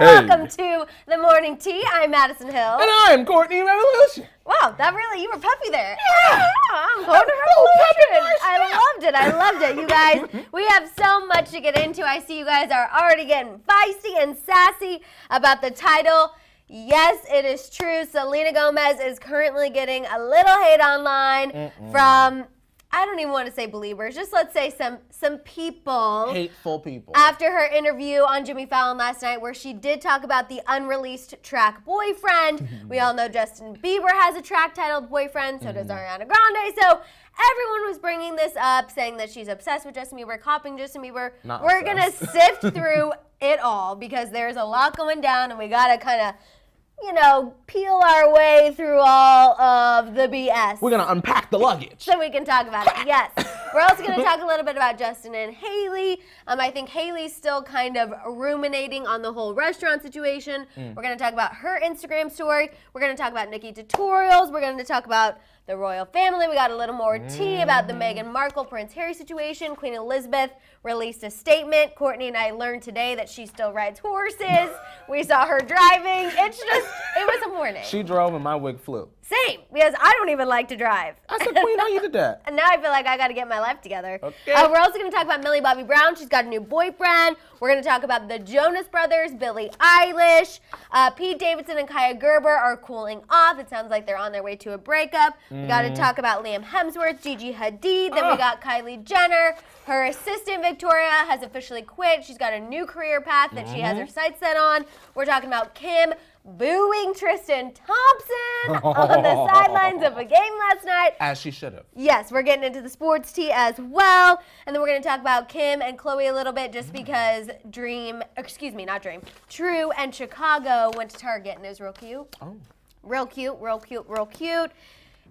Welcome to the Morning Tea. I'm Maddison Hill. And I'm Courtney Revolution. Wow, you were peppy there. Yeah. I'm Courtney Revolution. I loved it. You guys, we have so much to get into. I see you guys are already getting feisty and sassy about the title. Yes, it is true. Selena Gomez is currently getting a little hate online from, I don't even want to say believers, just let's say some people. Hateful people. After her interview on Jimmy Fallon last night where she did talk about the unreleased track Boyfriend. We all know Justin Bieber has a track titled Boyfriend, so does Ariana Grande. So everyone was bringing this up, saying that she's obsessed with Justin Bieber, copying Justin Bieber. We're going to sift through it all because there's a lot going down and we got to kind of, peel our way through all of the BS. We're going to unpack the luggage. So we can talk about it, yes. We're also going to talk a little bit about Justin and Hailey. I think Hailey's still kind of ruminating on the whole restaurant situation. We're going to talk about her Instagram story. We're going to talk about NikkieTutorials. We're going to talk about the royal family. We got a little more tea about the Meghan Markle, Prince Harry situation. Queen Elizabeth released a statement. Courtney and I learned today that she still rides horses. We saw her driving. It was a morning. She drove and my wig flew. Same, because I don't even like to drive. I said, Queen, how you did that? And now I feel like I got to get my life together. Okay. We're also going to talk about Millie Bobby Brown. She's got a new boyfriend. We're going to talk about the Jonas brothers, Billie Eilish. Pete Davidson and Kaya Gerber are cooling off. It sounds like they're on their way to a breakup. We got to talk about Liam Hemsworth, Gigi Hadid. Then we got Kylie Jenner. Her assistant, Victoria, has officially quit. She's got a new career path that she has her sights set on. We're talking about Kim booing Tristan Thompson on the sidelines of a game last night. As she should have. Yes, we're getting into the sports tea as well. And then we're going to talk about Kim and Khloe a little bit just because True and Chicago went to Target and it was real cute. Oh. Real cute.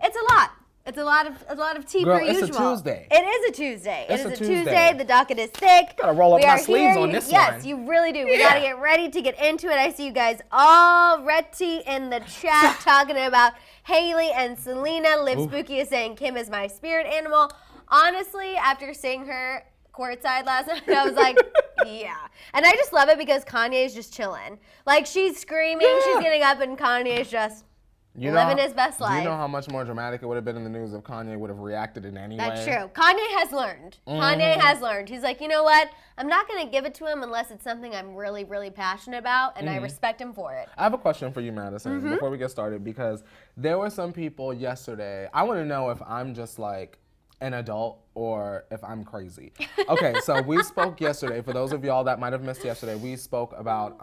It's a lot. It's a lot of tea per usual. It's a Tuesday. It is a Tuesday. It is a Tuesday. The docket is thick. Gotta roll up my sleeves on this one. Yes, you really do. We gotta get ready to get into it. I see you guys already in the chat talking about Hailey and Selena. Liv Spooky is saying Kim is my spirit animal. Honestly, after seeing her courtside last night, I was like, yeah. And I just love it because Kanye is just chilling. Like, she's screaming, she's getting up, and Kanye is just living his best life. Do you know how much more dramatic it would have been in the news if Kanye would have reacted in any way? That's true. Kanye has learned. Kanye has learned. He's like, you know what? I'm not going to give it to him unless it's something I'm really, really passionate about, and I respect him for it. I have a question for you, Maddison, before we get started, because there were some people yesterday. I want to know if I'm just like an adult or if I'm crazy. Okay, so we spoke yesterday. For those of y'all that might have missed yesterday, we spoke about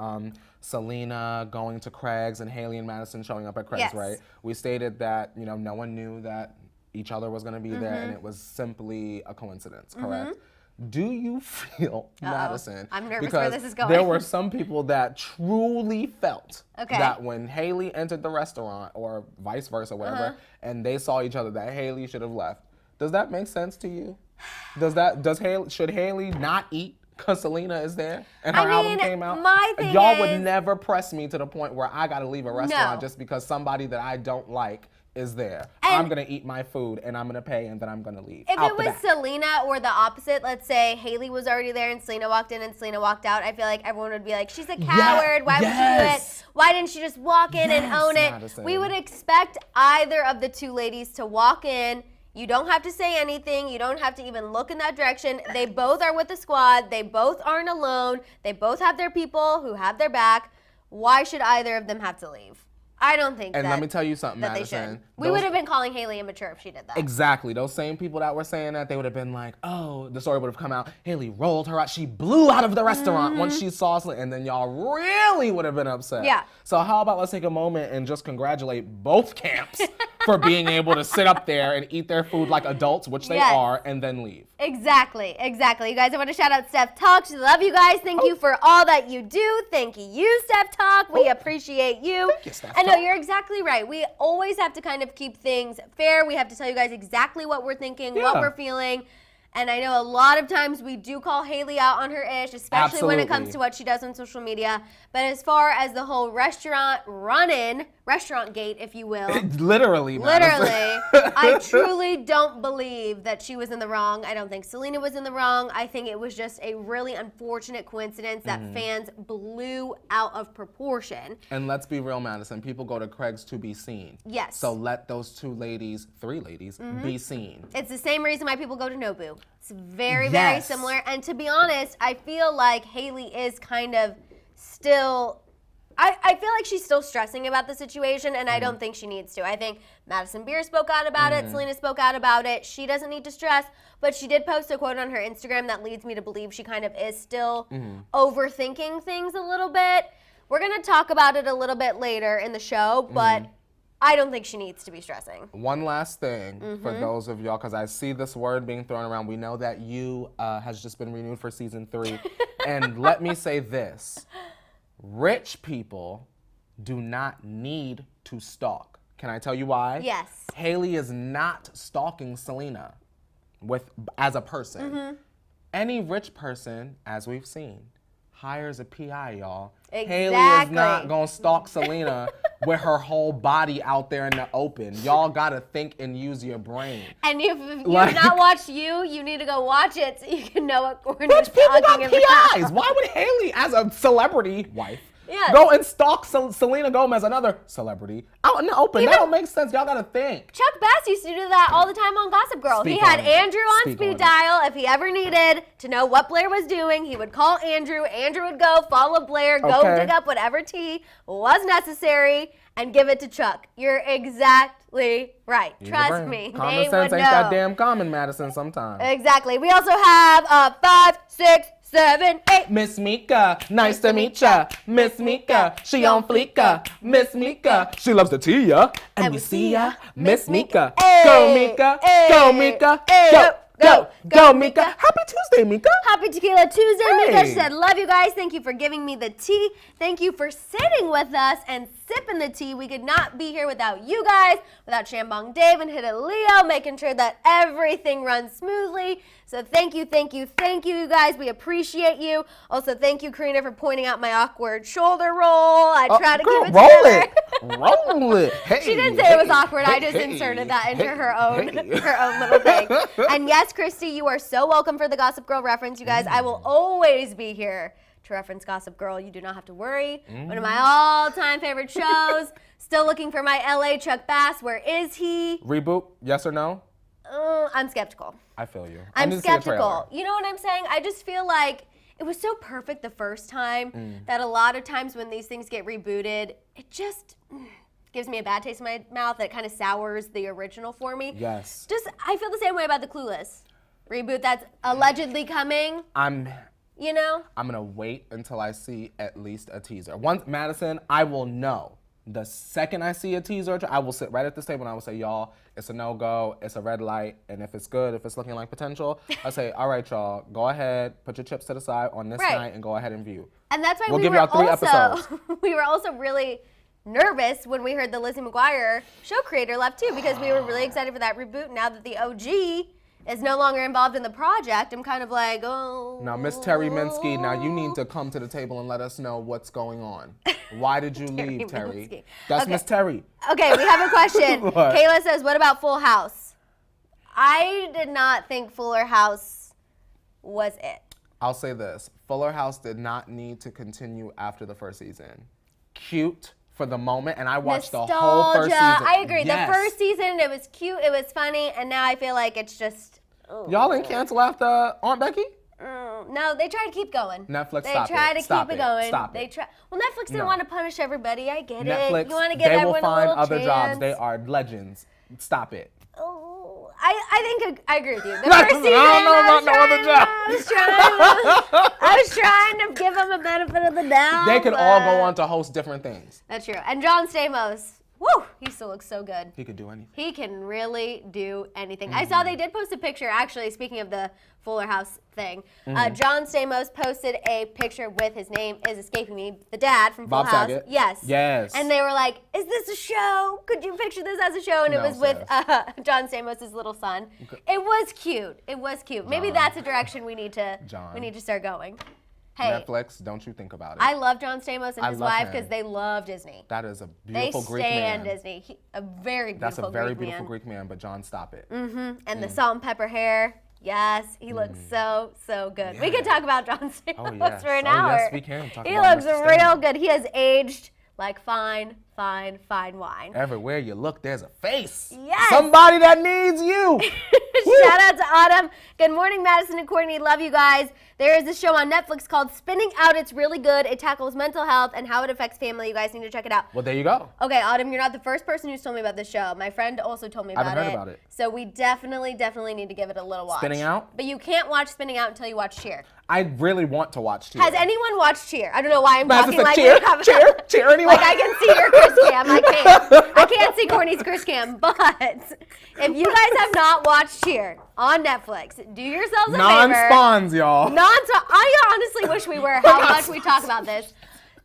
Selena going to Craig's and Hailey and Maddison showing up at Craig's, right? We stated that, no one knew that each other was going to be there and it was simply a coincidence, correct? Do you feel, Maddison, I'm nervous because where this is going. There were some people that truly felt that when Hailey entered the restaurant or vice versa, whatever, and they saw each other, that Hailey should have left. Does that make sense to you? Should Hailey not eat because Selena is there and her album came out? My thing Y'all would never press me to the point where I got to leave a restaurant just because somebody that I don't like is there. I'm going to eat my food and I'm going to pay and then I'm going to leave. If it was Selena or the opposite, let's say Hailey was already there and Selena walked in and Selena walked out, I feel like everyone would be like, she's a coward. Why would she do it? Why didn't she just walk in and own it? Madison. We would expect either of the two ladies to walk in. You don't have to say anything. You don't have to even look in that direction. They both are with the squad. They both aren't alone. They both have their people who have their back. Why should either of them have to leave? I don't think And let me tell you something, that Maddison. they should. We would have been calling Hailey immature if she did that. Exactly. Those same people that were saying that, they would have been like, oh, the story would have come out. Hailey rolled her out. She blew out of the restaurant once she saw Selena. And then y'all really would have been upset. Yeah. So how about let's take a moment and just congratulate both camps for being able to sit up there and eat their food like adults, which they are, and then leave. Exactly. You guys, I want to shout out Steph Talk. She love you guys. Thank you for all that you do. Thank you, Steph Talk. We appreciate you. Thank you, Steph And no, Talk. you're exactly right. We always have to kind of keep things fair. We have to tell you guys exactly what we're thinking, what we're feeling. And I know a lot of times we do call Hailey out on her ish, especially when it comes to what she does on social media. But as far as the whole restaurant gate, if you will. Literally, I truly don't believe that she was in the wrong. I don't think Selena was in the wrong. I think it was just a really unfortunate coincidence that fans blew out of proportion. And let's be real, Madison. People go to Craig's to be seen. Yes. So let those three ladies, be seen. It's the same reason why people go to Nobu. It's very similar. And to be honest, I feel like Hailey is kind of still, I feel like she's still stressing about the situation, and I don't think she needs to. I think Madison Beer spoke out about it. Selena spoke out about it. She doesn't need to stress, but she did post a quote on her Instagram that leads me to believe she kind of is still overthinking things a little bit. We're going to talk about it a little bit later in the show, but I don't think she needs to be stressing. One last thing for those of y'all, because I see this word being thrown around. We know that You has just been renewed for season 3. And let me say this. Rich people do not need to stalk. Can I tell you why? Yes. Hailey is not stalking Selena as a person. Any rich person, as we've seen, hires a PI, y'all. Exactly. Hailey is not going to stalk Selena with her whole body out there in the open. Y'all got to think and use your brain. And if you've not watched you need to go watch it so you can know what Courtney's talking about. PIs. Why would Hailey, as a celebrity wife, go and stalk Selena Gomez, another celebrity, out in the open? That don't make sense. Y'all got to think. Chuck Bass used to do that all the time on Gossip Girl. He had Andrew on speed dial. If he ever needed to know what Blair was doing, he would call Andrew. Andrew would go follow Blair, go dig up whatever tea was necessary, and give it to Chuck. You're exactly right. Trust me. Common sense ain't that damn common, Madison, sometimes. Exactly. We also have 5, 6, 7, 8. Miss Mika, nice to meet ya. Miss Mika, she on fleeka. Miss Mika, she loves the tea, ya. And we see ya. Miss Mika, go Mika, go Mika, go Mika. Happy Tuesday, Mika. Happy Tequila Tuesday, Mika. She said, love you guys. Thank you for giving me the tea. Thank you for sitting with us and sipping the tea. We could not be here without you guys, without Shambong Dave and Hit It Leo, making sure that everything runs smoothly. So thank you, you guys. We appreciate you. Also, thank you, Karina, for pointing out my awkward shoulder roll. I try to keep it together. Roll it. Hey, she didn't say it was awkward. I just inserted that into her own little thing. And yes, Christy, you are so welcome for the Gossip Girl reference, you guys. I will always be here to reference Gossip Girl. You do not have to worry. One of my all-time favorite shows. Still looking for my LA Chuck Bass. Where is he? Reboot, yes or no? I'm skeptical. I feel you. I'm skeptical. You know what I'm saying? I just feel like it was so perfect the first time that a lot of times when these things get rebooted, it just gives me a bad taste in my mouth. That kind of sours the original for me. Yes. I feel the same way about the Clueless reboot that's allegedly coming. I'm going to wait until I see at least a teaser. Once, Madison, I will know. The second I see a teaser, I will sit right at this table and I will say, y'all, it's a no-go, it's a red light, and if it's good, if it's looking like potential, I'll say, all right, y'all, go ahead, put your chips to the side on this night and go ahead and view. And that's why we'll give y'all 3 episodes. We were also really nervous when we heard the Lizzie McGuire show creator left too, because we were really excited for that reboot. Now that the OG is no longer involved in the project, I'm kind of like, oh. Now, Miss Terry Minsky, now you need to come to the table and let us know what's going on. Why did you leave, Terry? Minsky. That's Miss Terry. Okay, we have a question. Kayla says, what about Full House? I did not think Fuller House was it. I'll say this. Fuller House did not need to continue after the first season. Cute for the moment, and I watched the whole first season. I agree. Yes. The first season, it was cute, it was funny, and now I feel like it's just... Y'all didn't cancel after Aunt Becky? No, they tried to keep going. Netflix, They tried to keep it going. Stop They it. Well, Netflix didn't want to punish everybody. I get Netflix, it. You want to give everyone a little chance. They will find other chance. jobs. They are legends. Stop it. Oh, I think I agree with you. The first season, I don't know about no other job. I was trying to give them a benefit of the doubt. They could all go on to host different things. That's true. And John Stamos woo, he still looks so good. He could do anything. He can really do anything. I saw they did post a picture, actually, speaking of the Fuller House thing. John Stamos posted a picture with, his name is escaping me, the dad from Full Bob House. Saget? Yes. Yes. And they were like, is this a show? Could you picture this as a show? And it was with John Stamos' little son. Okay. It was cute. It was cute. Maybe that's a direction we need to start going. Hey, Netflix, don't you think about it. I love John Stamos and his wife because they love Disney. That is a beautiful Greek man. They stay in Disney. A very beautiful Greek man. That's a very beautiful Greek man, but John, stop it. And the salt and pepper hair. Yes, he looks so good. Yeah. We could talk about John Stamos for an hour. Yes, we can. He looks real good. He has aged like fine wine. Everywhere you look, there's a face. Yes. Somebody that needs you. Shout out to Autumn. Good morning, Maddison and Courtney. Love you guys. There is a show on Netflix called Spinning Out. It's really good. It tackles mental health and how it affects family. You guys need to check it out. Well, there you go. Okay, Autumn, you're not the first person who's told me about this show. My friend also told me about it. I haven't heard about it. So we definitely need to give it a little watch. Spinning Out? But you can't watch Spinning Out until you watch Cheer. I really want to watch Cheer. Has anyone watched Cheer? I don't know why I'm talking like Cheer anyone? Like I can see your Chris Cam. I can't see Courtney's Chris Cam. But if you guys have not watched Cheer on Netflix, do yourselves a favor. Non-spawns, y'all. I honestly wish we were. How much we talk about this.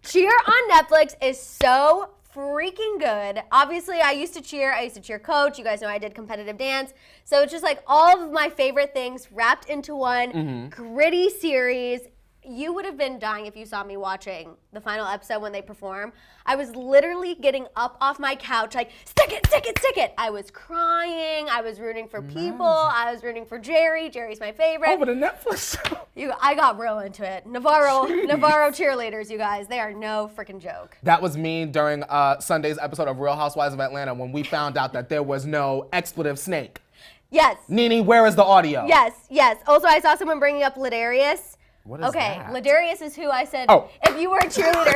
Cheer on Netflix is so freaking good. Obviously, I used to cheer coach. You guys know I did competitive dance. So it's just like all of my favorite things wrapped into one gritty series. You would have been dying if you saw me watching the final episode when they perform. I was literally getting up off my couch like, stick it. I was crying. I was rooting for people. I was rooting for Jerry. Jerry's my favorite. Over the Netflix show. I got real into it. Navarro cheerleaders, you guys. They are no freaking joke. That was me during Sunday's episode of Real Housewives of Atlanta when we found out that there was no expletive snake. Yes. Nene, where is the audio? Yes. Also, I saw someone bringing up Ladarius. What is that? Ladarius is who I said, if you were a cheerleader,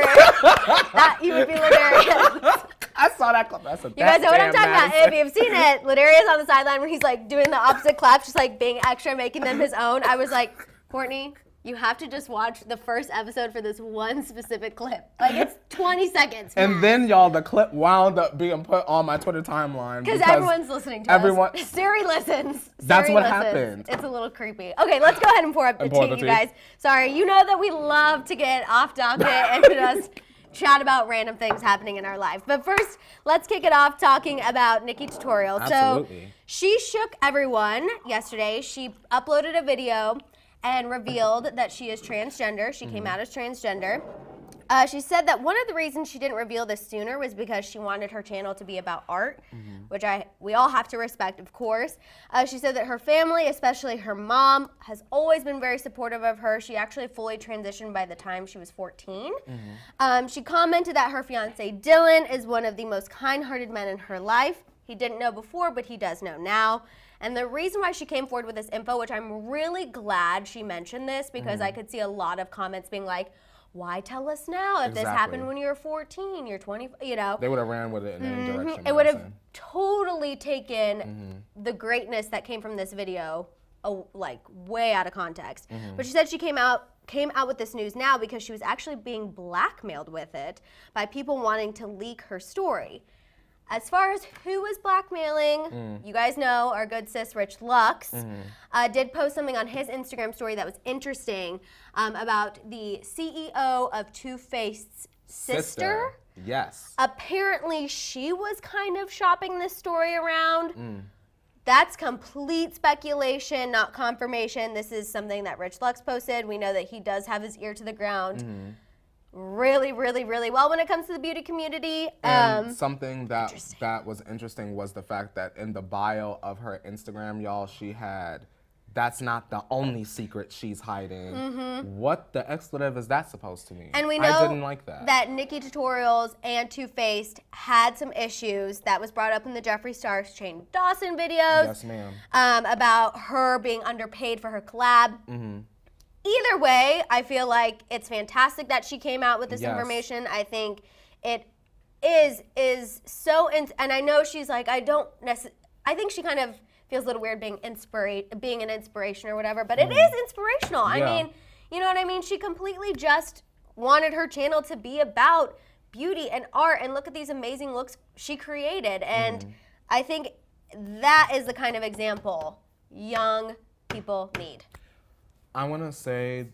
that you would be Ladarius. I saw that clip. You guys know what I'm talking about. If you've seen it, Ladarius on the sideline where he's like doing the opposite claps, just like being extra, making them his own. I was like, Courtney, you have to just watch the first episode for this one specific clip. Like, it's 20 seconds. And then, y'all, the clip wound up being put on my Twitter timeline. Because everyone's listening to us. Siri listens. That's what happened. It's a little creepy. Okay, let's go ahead and pour up the tea, you guys. Sorry, you know that we love to get off docket and just chat about random things happening in our life. But first, let's kick it off talking about NikkieTutorials. Absolutely. So, she shook everyone yesterday. She uploaded a video and revealed that she is transgender. She came out as transgender. She said that one of the reasons she didn't reveal this sooner was because she wanted her channel to be about art, which we all have to respect, of course. She said that her family, especially her mom, has always been very supportive of her. She actually fully transitioned by the time she was 14. She commented that her fiance, Dylan, is one of the most kind-hearted men in her life. He didn't know before, but he does know now. And the reason why she came forward with this info, which I'm really glad she mentioned this, because I could see a lot of comments being like, why tell us now if this happened when you were 14, you're 20, you know? They would have ran with it in any direction. It would have totally taken the greatness that came from this video, like way out of context. But she said she came out with this news now because she was actually being blackmailed with it by people wanting to leak her story. As far as who was blackmailing, you guys know our good sis Rich Lux did post something on his Instagram story that was interesting about the CEO of Too Faced's sister. Yes. Apparently, she was kind of shopping this story around. That's complete speculation, not confirmation. This is something that Rich Lux posted. We know that he does have his ear to the ground. Really well when it comes to the beauty community. And something that was interesting was the fact that in the bio of her Instagram, y'all, she had, that's not the only secret she's hiding. What the expletive is that supposed to mean? And we know I didn't like that NikkieTutorials and Too Faced had some issues that was brought up in the Jeffree Star Shane Dawson videos. Yes, ma'am. About her being underpaid for her collab. Either way, I feel like it's fantastic that she came out with this information. I think it is so, and I know she's like, I think she kind of feels a little weird being an inspiration or whatever, but it is inspirational. I mean, you know what I mean? She completely just wanted her channel to be about beauty and art, and look at these amazing looks she created. And I think that is the kind of example young people need. I want to say,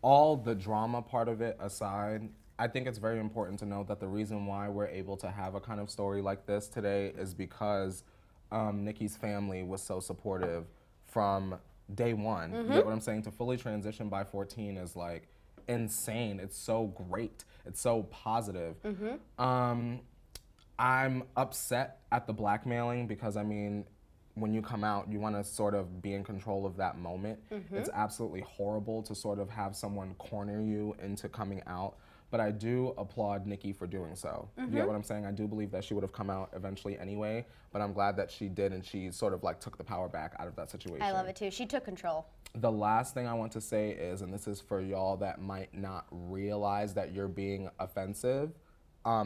all the drama part of it aside, I think it's very important to know that the reason why we're able to have a kind of story like this today is because Nikkie's family was so supportive from day one. You get what I'm saying? To fully transition by 14 is like insane. It's so great. It's so positive. I'm upset at the blackmailing because, I mean, when you come out, you want to sort of be in control of that moment. It's absolutely horrible to sort of have someone corner you into coming out. But I do applaud Nikkie for doing so. You get what I'm saying? I do believe that she would have come out eventually anyway, but I'm glad that she did, and she sort of like took the power back out of that situation. I love it too. She took control. The last thing I want to say is, and this is for y'all that might not realize that you're being offensive,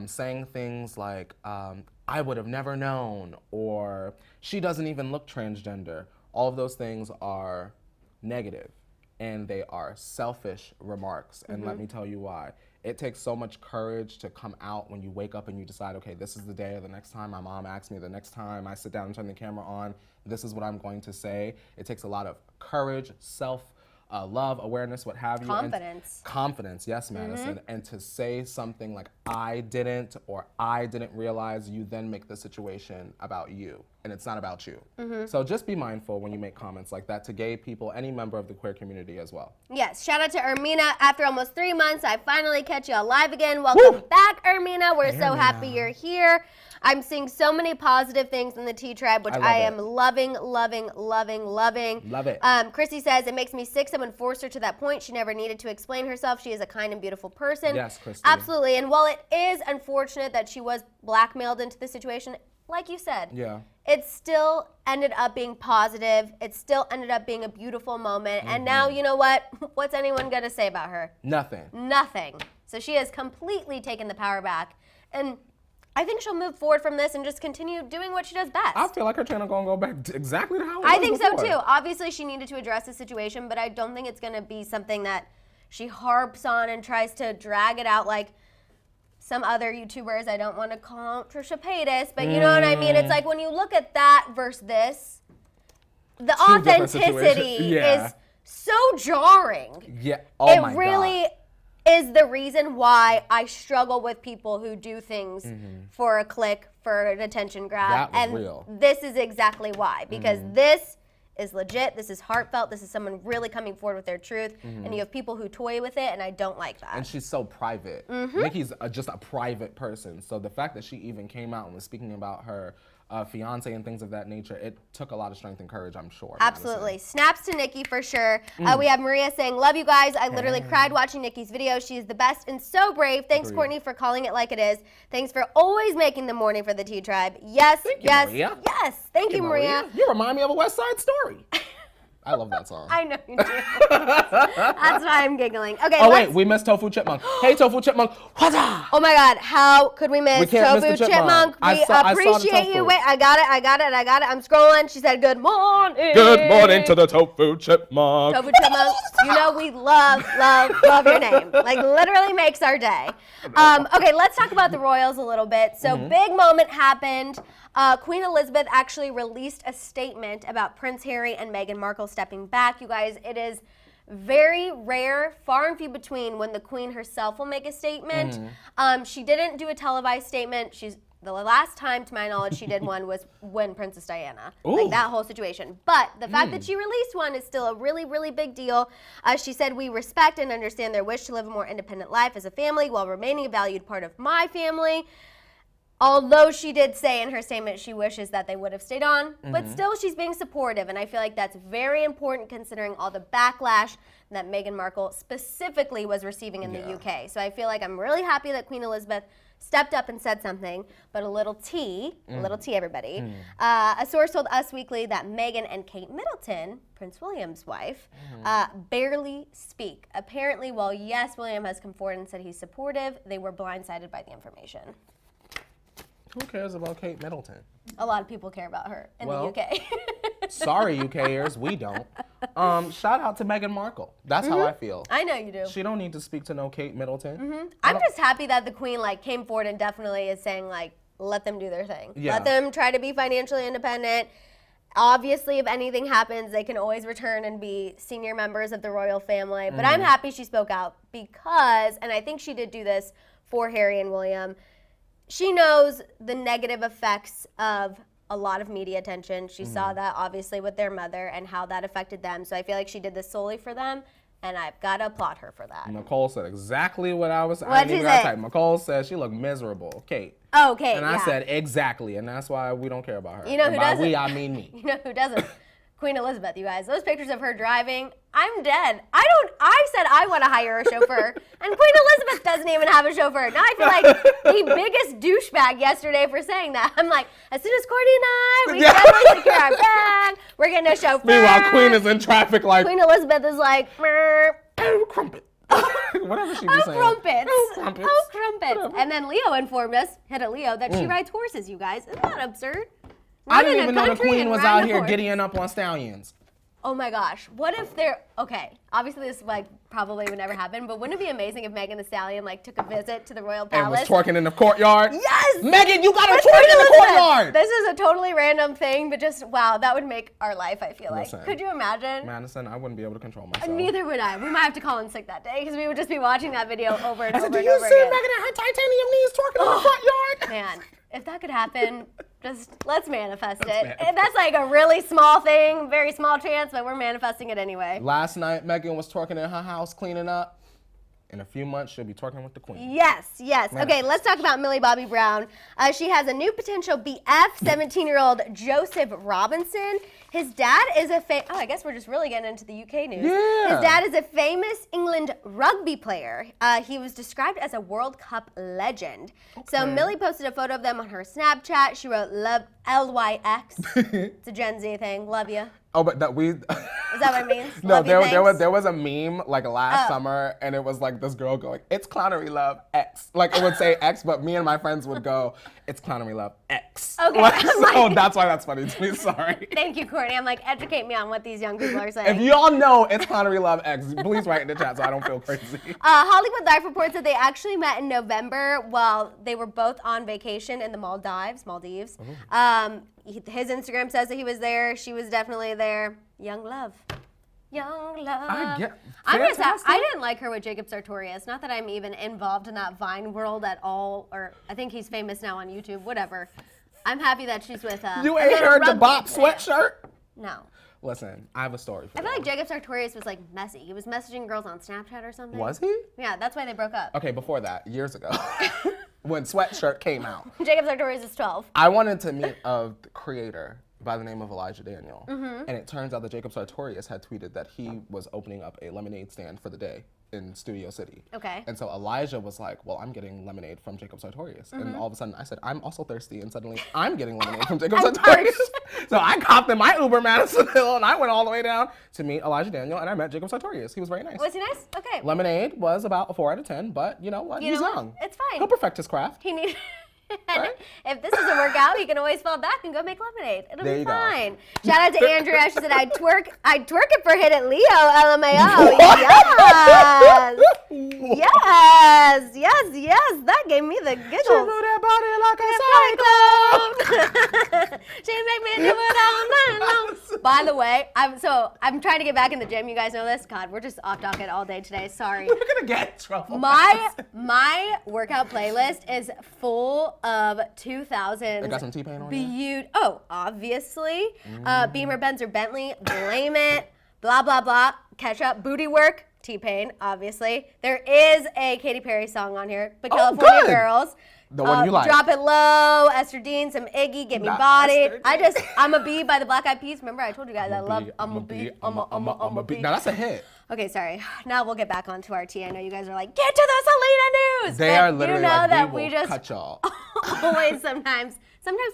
saying things like, I would have never known, or she doesn't even look transgender. All of those things are negative, and they are selfish remarks, and let me tell you why. It takes so much courage to come out when you wake up and you decide, okay, this is the day, or the next time my mom asks me, the next time I sit down and turn the camera on, this is what I'm going to say. It takes a lot of courage, love, awareness, what have you. Confidence. Confidence, yes, Maddison. And to say something like, I didn't, or I didn't realize, you then make the situation about you, and it's not about you. So just be mindful when you make comments like that to gay people, any member of the queer community as well. Yes, shout out to Ermina. After almost 3 months, I finally catch you alive again. Welcome back, Ermina. We're so happy you're here. I'm seeing so many positive things in the T Tribe, which I am loving. Love it. Chrissy says, it makes me sick someone forced her to that point. She never needed to explain herself. She is a kind and beautiful person. Yes, Christy. Absolutely. And while it is unfortunate that she was blackmailed into the situation, like you said, it still ended up being positive. It still ended up being a beautiful moment. And now, you know what? What's anyone going to say about her? Nothing. So she has completely taken the power back. And I think she'll move forward from this and just continue doing what she does best. I feel like her channel gonna go back to exactly how it was I think before. so too. Obviously, she needed to address the situation, but I don't think it's gonna be something that she harps on and tries to drag it out like some other YouTubers. I don't want to call out Trisha Paytas, but you know what I mean? It's like when you look at that versus this, the authenticity is so jarring. Yeah. Oh my God. It really is the reason why I struggle with people who do things for a click, for an attention grab. That was real. This is exactly why, because this is legit, this is heartfelt, this is someone really coming forward with their truth, and you have people who toy with it, and I don't like that. And she's so private. Nikkie's just a private person, so the fact that she even came out and was speaking about her fiance and things of that nature, it took a lot of strength and courage, I'm sure. Absolutely. Madison. Snaps to Nikkie for sure. We have Maria saying, love you guys. I literally cried watching Nikkie's video. She is the best and so brave. Thanks, Courtney, for calling it like it is. Thanks for always making the morning for the T Tribe. Yes, Thank you, Maria. Yes. Thank you, Maria. You remind me of a West Side Story. I love that song. I know you do. That's why I'm giggling. Okay. Oh wait, we missed Tofu Chipmunk. Hey, Tofu Chipmunk. Oh my God, how could we miss Tofu Chipmunk? We appreciate you. Wait, I got it. I'm scrolling. She said, good morning. Good morning to the Tofu Chipmunk. Tofu Chipmunk, you know we love your name. Like literally makes our day. Okay, let's talk about the royals a little bit. So big moment happened. Queen Elizabeth actually released a statement about Prince Harry and Meghan Markle stepping back. You guys, it is very rare, far and few between, when the Queen herself will make a statement. She didn't do a televised statement. The last time, to my knowledge, she did one was when Princess Diana, like that whole situation. But the fact that she released one is still a really, really big deal. She said, we respect and understand their wish to live a more independent life as a family while remaining a valued part of my family. Although she did say in her statement she wishes that they would have stayed on, but still she's being supportive, and I feel like that's very important considering all the backlash that Meghan Markle specifically was receiving in the UK. So I feel like I'm really happy that Queen Elizabeth stepped up and said something, but a little tea everybody. A source told Us Weekly that Meghan and Kate Middleton, Prince William's wife, barely speak. Apparently, while yes, William has come forward and said he's supportive, they were blindsided by the information. Who cares about Kate Middleton? A lot of people care about her in the UK. Sorry, UKers, we don't. Shout out to Meghan Markle. That's how I feel. I know you do. She don't need to speak to no Kate Middleton. I'm just happy that the queen like came forward and definitely is saying like, let them do their thing. Yeah. Let them try to be financially independent. Obviously, if anything happens, they can always return and be senior members of the royal family. But I'm happy she spoke out because, and I think she did do this for Harry and William, she knows the negative effects of a lot of media attention. She saw that obviously with their mother and how that affected them. So I feel like she did this solely for them, and I've got to applaud her for that. Nicole said exactly what I was. What'd she say? Nicole said she looked miserable. Kate. Oh, Kate. And I said exactly, and that's why we don't care about her. You know and who by doesn't? we, I mean me. You know who doesn't? Queen Elizabeth, you guys. Those pictures of her driving, I'm dead. I said I want to hire a chauffeur, and Queen Elizabeth doesn't even have a chauffeur. Now I feel like the biggest douchebag yesterday for saying that. I'm like, as soon as Courtney and I, we definitely secure our bag, we're getting a chauffeur. Meanwhile, Queen is in traffic like. Queen Elizabeth is like, Oh, crumpet. Whatever she was saying. Crumpets. Oh, crumpets. Oh, crumpets. Whatever. And then Leo informed us, hit a Leo, that she rides horses, you guys. Isn't that absurd? I Run didn't in even a know the country Queen and was ride out a here horse. giddying up on stallions. Oh my gosh, what if they're, okay, obviously this like probably would never happen, but wouldn't it be amazing if Meghan Thee Stallion like took a visit to the royal And was palace? twerking in the courtyard. Yes! Megan, you got to That's twerk Queen in the Elizabeth. courtyard. This is a totally random thing, but just, wow, that would make our life, I feel like. Listen, Could you imagine? Maddison, I wouldn't be able to control myself. Neither would I. We might have to call in sick that day because we would just be watching that video over and I over said, and do you over see again. Megan at her titanium knees twerking in the front yard? Man, if that could happen, just let's manifest it. manifest. And that's like a really small thing, very small chance, but we're manifesting it anyway. Last night, Megan was twerking in her house, cleaning up. In a few months, she'll be twerking with the Queen. Yes, yes. Okay, let's talk about Millie Bobby Brown. She has a new potential BF, 17-year-old Joseph Robinson. His dad is I guess we're just really getting into the UK news. Yeah. His dad is a famous England rugby player. He was described as a World Cup legend. So Millie posted a photo of them on her Snapchat. She wrote love LYX. It's a Gen Z thing. Love you. Oh, but that we. Is that what it means? No, Love you, there was a meme like last summer, and it was like this girl going, "It's clownery love X." Like it would say X, but me and my friends would go, "It's clownery love X." Okay. Like, so that's why that's funny to me. Sorry. Thank you, Courtney. I'm like, educate me on what these young people are saying. If y'all know it's clownery love X, please write in the chat so I don't feel crazy. Hollywood Life reports that they actually met in November while they were both on vacation in the Maldives. His Instagram says that he was there. She was definitely there. Young love. Young love. I get. I'm just fantastic. I didn't like her with Jacob Sartorius. Not that I'm even involved in that Vine world at all, or I think he's famous now on YouTube, whatever. I'm happy that she's with You ain't heard the Bop sweatshirt? No. Listen, I have a story for I feel you. like Jacob Sartorius was like messy. He was messaging girls on Snapchat or something. Was he? Yeah, that's why they broke up. Okay, before that, years ago, when Sweatshirt came out, Jacob Sartorius is 12. I wanted to meet a creator by the name of Elijah Daniel. And it turns out that Jacob Sartorius had tweeted that he was opening up a lemonade stand for the day in Studio City. Okay. And so Elijah was like, well, I'm getting lemonade from Jacob Sartorius. And all of a sudden I said, I'm also thirsty. And suddenly I'm getting lemonade from Jacob Sartorius. So I copped in my Uber Madison Hill and I went all the way down to meet Elijah Daniel and I met Jacob Sartorius. He was very nice. Was he nice? Okay. Lemonade was about a 4 out of 10, but you know what? You He's know what? young. It's fine. He'll perfect his craft. He needs. Right? If this doesn't work out, he can always fall back and go make lemonade. It'll There be you go. fine. Shout out to Andrea. She said, I'd twerk it for Hit It Leo, LMAO. Yes. That gave me the giggles. She move that body like a cyclone. She make me do it all night long. By the way, I'm trying to get back in the gym. You guys know this? God, we're just off docket all day today. Sorry. We're gonna get in trouble. My workout playlist is full of 2000s. I got some T-Pain on there? Oh, obviously. Beamer, Benz, or Bentley, Blame It, blah, blah, blah, Catch Up, Booty Work, T-Pain, obviously. There is a Katy Perry song on here, but California good. Girls. The one you like. Drop It Low, Esther Dean, some Iggy, Get Me Not Bodied. Esther I'm a Bee by the Black Eyed Peas. Remember I told you guys I'm a bee. Now that's a hit. Okay, sorry. Now we'll get back onto our tea. I know you guys are like, get to the Selena news. They but are literally you know like, that we we will just cut y'all. always sometimes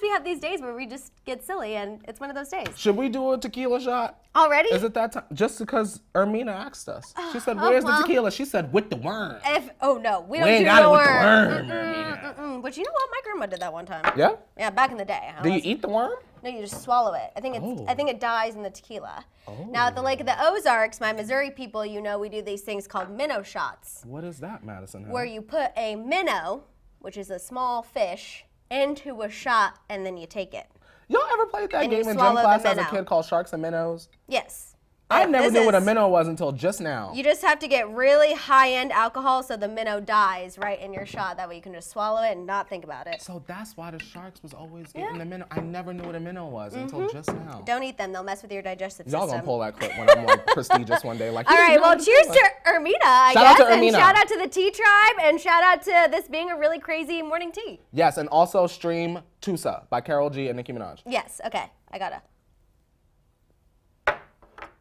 we have these days where we just get silly, and it's one of those days. Should we do a tequila shot? Already? Is it that time? Just because Ermina asked us. She said, where's the tequila? She said, with the worm. No, we don't ain't do got the it with the worm. worm, Ermina. But you know what? My grandma did that one time. Yeah? Yeah, back in the day. Do you eat the worm? No, you just swallow it. I think it dies in the tequila. Now at the Lake of the Ozarks, my Missouri people, you know, we do these things called minnow shots. What is that, Maddison? Where you put a minnow, which is a small fish, into a shot and then you take it. Y'all ever played that game in gym class as a kid called Sharks and Minnows? Yes. I never knew what a minnow was until just now. You just have to get really high-end alcohol so the minnow dies right in your shot. That way you can just swallow it and not think about it. So that's why the sharks was always getting the minnow. I never knew what a minnow was until just now. Don't eat them. They'll mess with your digestive system. Y'all gonna pull that clip when I'm like prestigious one day. Like, all right, well, cheers to Ermina, I guess. Shout out to Ermina. And shout out to the Tea Tribe, and shout out to this being a really crazy morning tea. Yes, and also stream Tusa by Karol G and Nicki Minaj. Yes, okay. I gotta.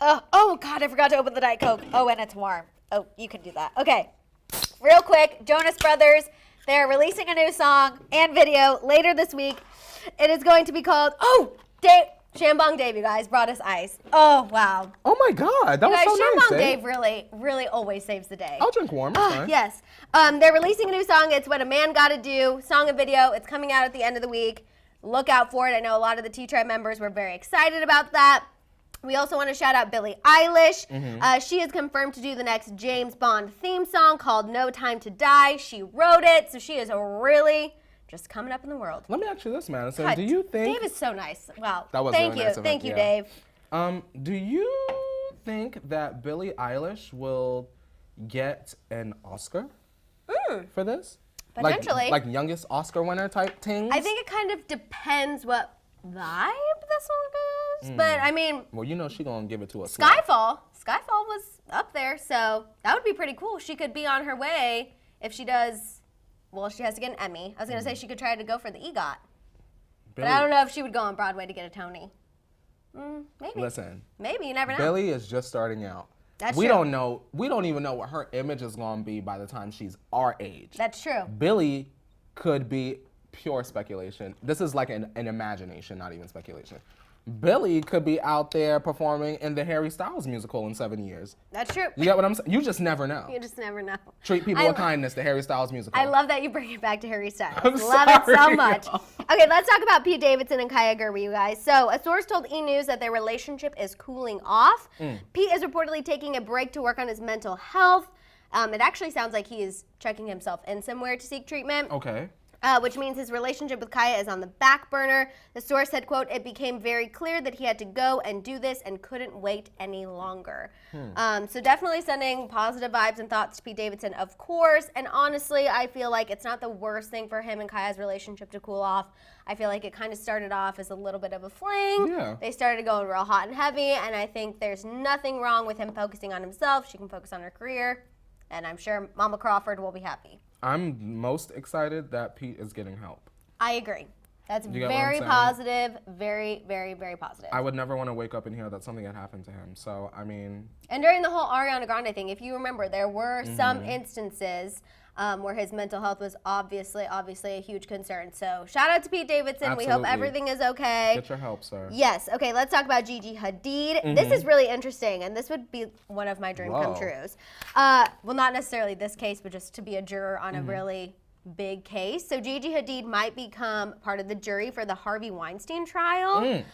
Oh, God, I forgot to open the Diet Coke. Oh, and it's warm. Oh, you can do that. Okay, real quick, Jonas Brothers, they're releasing a new song and video later this week. It is going to be called, Shambong Dave, you guys, brought us ice. Oh, wow. Oh, my God, that was so nice. Shambong Dave really, really always saves the day. I'll drink warm, it's fine. Yes. They're releasing a new song. It's What a Man Gotta Do, song and video. It's coming out at the end of the week. Look out for it. I know a lot of the T-Tribe members were very excited about that. We also want to shout out Billie Eilish. She is confirmed to do the next James Bond theme song called No Time to Die. She wrote it, so she is really just coming up in the world. Let me ask you this, Madison. God, Do you think... Dave is so nice. Wow. That was Thank really you. nice of him. Thank you, Yeah. Dave. Do you think that Billie Eilish will get an Oscar for this? Potentially. Like youngest Oscar winner type things? I think it kind of depends what vibe the song is. But, I mean... Well, you know she gonna give it to us. Skyfall was up there, so that would be pretty cool. She could be on her way if she does... Well, she has to get an Emmy. I was going to say she could try to go for the EGOT. But I don't know if she would go on Broadway to get a Tony. Maybe. Listen. Maybe, you never know. Billie is just starting out. That's we true. don't know. We don't even know what her image is going to be by the time she's our age. That's true. Billie could be pure speculation. This is like an imagination, not even speculation. Billie could be out there performing in the Harry Styles musical in 7 years. That's true. You get what I'm saying? You just never know. You just never know. Treat people with kindness, the Harry Styles musical. I love that you bring it back to Harry Styles. I'm Love it so sorry. much. Okay, let's talk about Pete Davidson and Kaya Gerber, you guys. So, a source told E! News that their relationship is cooling off. Pete is reportedly taking a break to work on his mental health. It actually sounds like he is checking himself in somewhere to seek treatment. Okay. Which means his relationship with Kaya is on the back burner. The source said, quote, "It became very clear that he had to go and do this and couldn't wait any longer." So definitely sending positive vibes and thoughts to Pete Davidson, of course. And honestly, I feel like it's not the worst thing for him and Kaya's relationship to cool off. I feel like it kind of started off as a little bit of a fling. Yeah. They started going real hot and heavy, and I think there's nothing wrong with him focusing on himself. She can focus on her career, and I'm sure Mama Crawford will be happy. I'm most excited that Pete is getting help. I agree. That's You get what I'm very saying? positive, very, very, very positive. I would never want to wake up and hear that something had happened to him. So, I mean... And during the whole Ariana Grande thing, if you remember, there were some Mm-hmm. instances where his mental health was obviously a huge concern. So shout out to Pete Davidson. We hope Absolutely. everything is okay. Get your help, sir. Yes. Okay, let's talk about Gigi Hadid. This is really interesting, and this would be one of my dream come trues. Well, not necessarily this case, but just to be a juror on a really big case. So Gigi Hadid might become part of the jury for the Harvey Weinstein trial.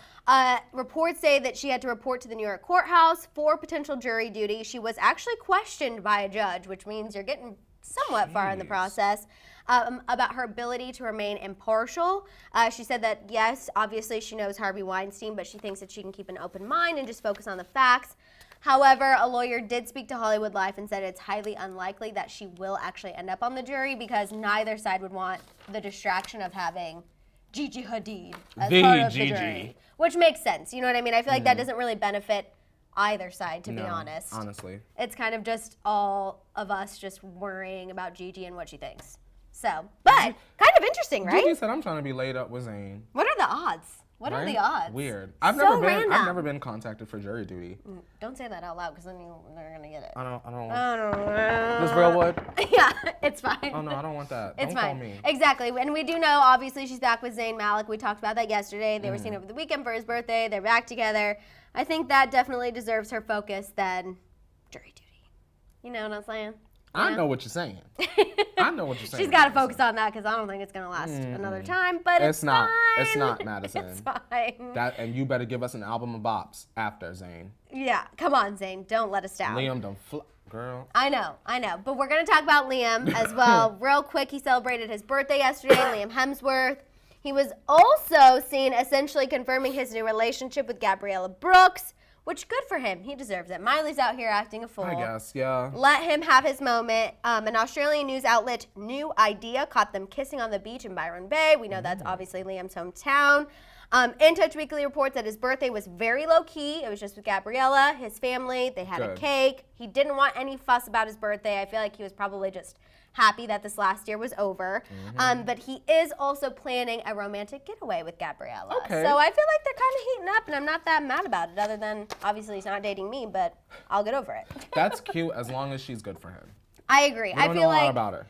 Reports say that she had to report to the New York courthouse for potential jury duty. She was actually questioned by a judge, which means you're getting somewhat far in the process, about her ability to remain impartial. She said that, yes, obviously she knows Harvey Weinstein, but she thinks that she can keep an open mind and just focus on the facts. However, a lawyer did speak to Hollywood Life and said it's highly unlikely that she will actually end up on the jury because neither side would want the distraction of having Gigi Hadid as part of the jury. Which makes sense, you know what I mean? I feel like that doesn't really benefit either side, to be honest. Honestly. It's kind of just all of us just worrying about Gigi and what she thinks. So, but kind of interesting, right? Gigi said, I'm trying to be laid up with Zayn. What are the odds? What are the odds? Weird. I've So never been contacted for jury duty. Don't say that out loud because then they're going to get it. I don't don't This real wood? Yeah, it's fine. Oh no, I don't want that. It's don't fine. Call me. Exactly. And we do know, obviously, she's back with Zayn Malik. We talked about that yesterday. They were seen over the weekend for his birthday. They're back together. I think that definitely deserves her focus than jury duty. You know what I'm saying? I know what you're saying. I know what you're saying. She's got to focus on that because I don't think it's going to last another time, but it's not. fine. It's not, Maddison. It's fine. And you better give us an album of bops after, Zane. Yeah, come on, Zane. Don't let us down. Liam don't girl. I know. But we're going to talk about Liam as well. Real quick, he celebrated his birthday yesterday, Liam Hemsworth. He was also seen essentially confirming his new relationship with Gabriella Brooks, which good for him. He deserves it. Miley's out here acting a fool. I guess, yeah. Let him have his moment. An Australian news outlet, New Idea, caught them kissing on the beach in Byron Bay. We know that's obviously Liam's hometown. In Touch Weekly reports that his birthday was very low-key. It was just with Gabriella, his family. They had a cake. He didn't want any fuss about his birthday. I feel like he was probably just happy that this last year was over. But he is also planning a romantic getaway with Gabriella. Okay. So I feel like they're kind of heating up, and I'm not that mad about it, other than obviously he's not dating me, but I'll get over it. That's cute as long as she's good for him. I agree. I feel like we don't know a lot about her.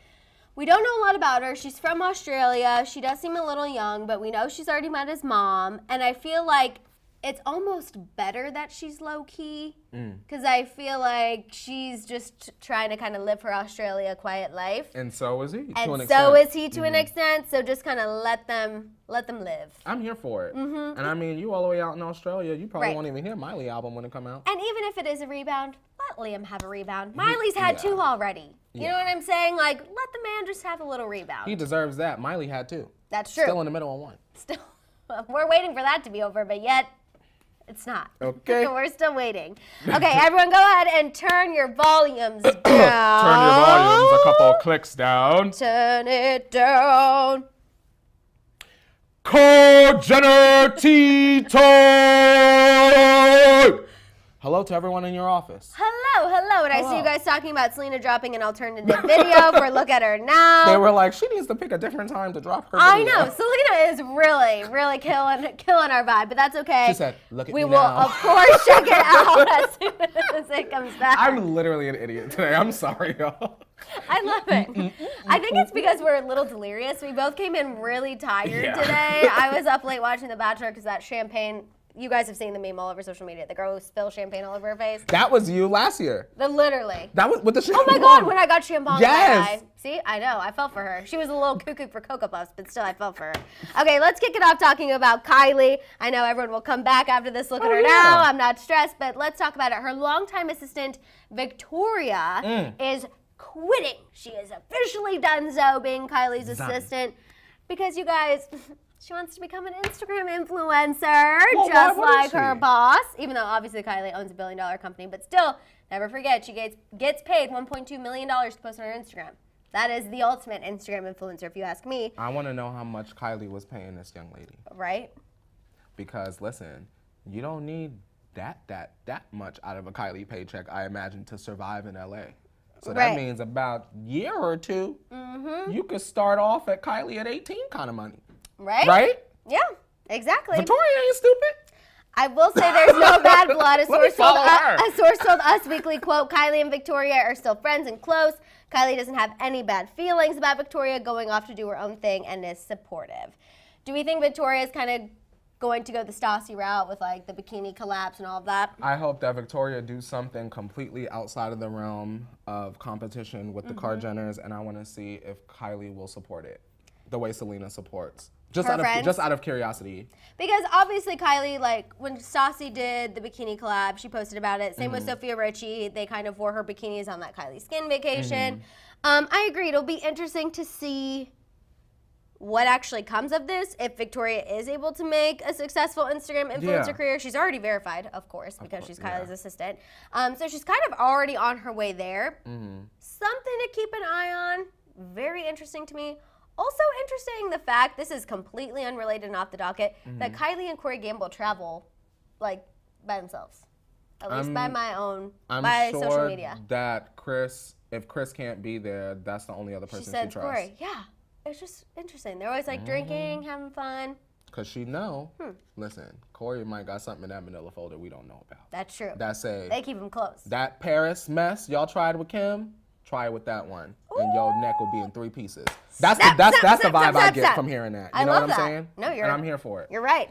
We don't know a lot about her. She's from Australia. She does seem a little young, but we know she's already met his mom. And I feel like it's almost better that she's low-key because I feel like she's just trying to kind of live her Australia quiet life. And so is he, to an extent. And so is he to an extent, so just kind of let them live. I'm here for it. And I mean, you all the way out in Australia, you probably won't even hear Miley album when it come out. And even if it is a rebound, let Liam have a rebound. Miley's had two already. You know what I'm saying? Like, let the man just have a little rebound. He deserves that. Miley had two. That's true. Still in the middle of one. Still, we're waiting for that to be over, but yet it's not. Okay. We're still waiting. Okay, everyone go ahead and turn your volumes down. Turn your volumes a couple of clicks down. Turn it down. Jenner tea time! Hello to everyone in your office. Hello. And I see you guys talking about Selena dropping an alternative video for Look at Her Now. They were like, she needs to pick a different time to drop her video. I know. Selena is really killing our vibe, but that's okay. She said, look at me now. We will, of course, check it out as soon as it comes back. I'm literally an idiot today. I'm sorry, y'all. I love it. I think it's because we're a little delirious. We both came in really tired today. I was up late watching The Bachelor because that champagne... You guys have seen the meme all over social media. The girl who spilled champagne all over her face. That was you last year. Literally. That was with the champagne. Oh my God, when I got champagne in my Yes. eye. See, I know, I fell for her. She was a little cuckoo for Cocoa Puffs, but still I fell for her. Okay, let's kick it off talking about Kylie. I know everyone will come back after this Look at Her Now. I'm not stressed, but let's talk about it. Her longtime assistant, Victoria, is quitting. She is officially done so being Kylie's assistant because you guys... She wants to become an Instagram influencer, just like her boss. Even though obviously Kylie owns $1 billion company, but still, never forget she gets paid $1.2 million to post on her Instagram. That is the ultimate Instagram influencer, if you ask me. I want to know how much Kylie was paying this young lady. Right? Because listen, you don't need that much out of a Kylie paycheck, I imagine, to survive in LA. So that means about a year or two, you could start off at Kylie at 18 kind of money. Right? Yeah, exactly. Victoria ain't stupid. I will say there's no bad blood. A source told Us Weekly, quote, Kylie and Victoria are still friends and close. Kylie doesn't have any bad feelings about Victoria going off to do her own thing and is supportive. Do we think Victoria is kind of going to go the Stassi route with like the bikini collapse and all of that? I hope that Victoria do something completely outside of the realm of competition with the Jenners, and I want to see if Kylie will support it the way Selena supports. Just out of curiosity. Because obviously Kylie, like when Stassi did the bikini collab, she posted about it. Same with Sophia Richie. They kind of wore her bikinis on that Kylie Skin vacation. I agree. It'll be interesting to see what actually comes of this. If Victoria is able to make a successful Instagram influencer career. She's already verified, of course, because she's Kylie's assistant. So she's kind of already on her way there. Something to keep an eye on. Very interesting to me. Also interesting the fact, this is completely unrelated and off the docket, that Kylie and Corey Gamble travel like by themselves. At least by social media. That if Chris can't be there, that's the only other person she trusts. Corey. Yeah, it's just interesting. They're always like drinking, having fun. Because listen, Corey might got something in that manila folder we don't know about. That's true. They keep him close. That Paris mess y'all tried with Kim, try it with that one. and your neck will be in 3 pieces. That's the vibe I get from hearing that. You know what I'm saying? No, and I'm here for it. You're right.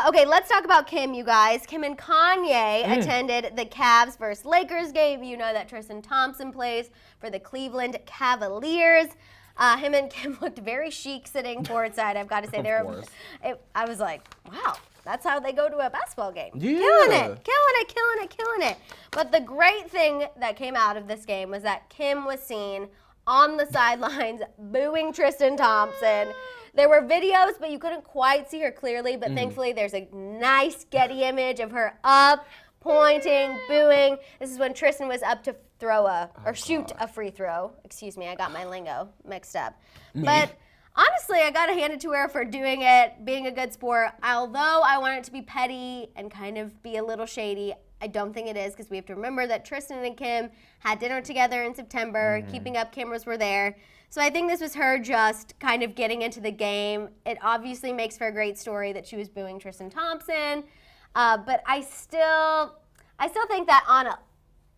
Okay, let's talk about Kim, you guys. Kim and Kanye attended the Cavs versus Lakers game. You know that Tristan Thompson plays for the Cleveland Cavaliers. Him and Kim looked very chic sitting courtside. I've got to say, I was like, wow. That's how they go to a basketball game. Yeah. Killing it. But the great thing that came out of this game was that Kim was seen on the sidelines booing Tristan Thompson. There were videos, but you couldn't quite see her clearly. But thankfully, there's a nice Getty image of her up, pointing, booing. This is when Tristan was up to shoot a free throw. Excuse me, I got my lingo mixed up. But honestly, I gotta hand it to her for doing it, being a good sport. Although I want it to be petty and kind of be a little shady, I don't think it is, because we have to remember that Tristan and Kim had dinner together in September. Keeping Up cameras were there. So I think this was her just kind of getting into the game. It obviously makes for a great story that she was booing Tristan Thompson. But I still think that on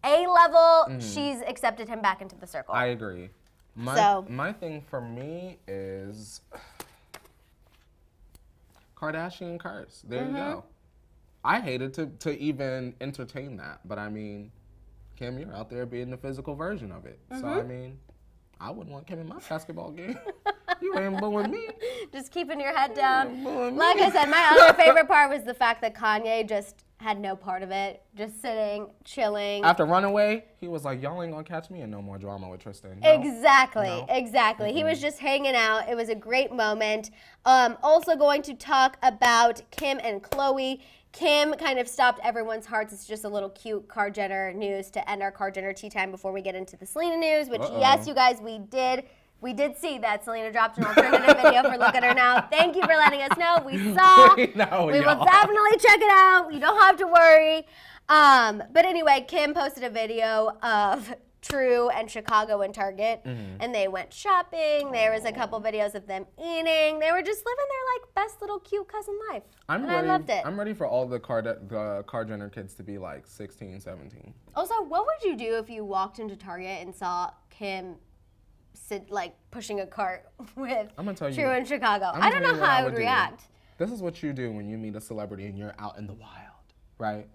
a level, she's accepted him back into the circle. I agree. My thing for me is Kardashian curse. There you go. I hated to even entertain that, but I mean, Kim, you're out there being the physical version of it. So I mean, I wouldn't want Kim in my basketball game. You ain't booing me. Just keeping your head down. Like I said, my other favorite part was the fact that Kanye just had no part of it. Just sitting, chilling. After Runaway, he was like, y'all ain't gonna catch me in no more drama with Tristan. No? Exactly. He was just hanging out. It was a great moment. Also going to talk about Kim and Khloe. Kim kind of stopped everyone's hearts. It's just a little cute Kard Jenner news to end our Kard Jenner tea time before we get into the Selena news, which, yes, you guys, we did see that Selena dropped an alternative video for Look at Her Now. Thank you for letting us know. We saw. We will definitely check it out. You don't have to worry. But anyway, Kim posted a video of True and Chicago in Target, and they went shopping. There was a couple videos of them eating. They were just living their like best little cute cousin life. I loved it. I'm ready for all the Kard Jenner kids to be like 16, 17. Also, what would you do if you walked into Target and saw Kim pushing a cart with True in Chicago? I don't know how I would react. This is what you do when you meet a celebrity and you're out in the wild, right?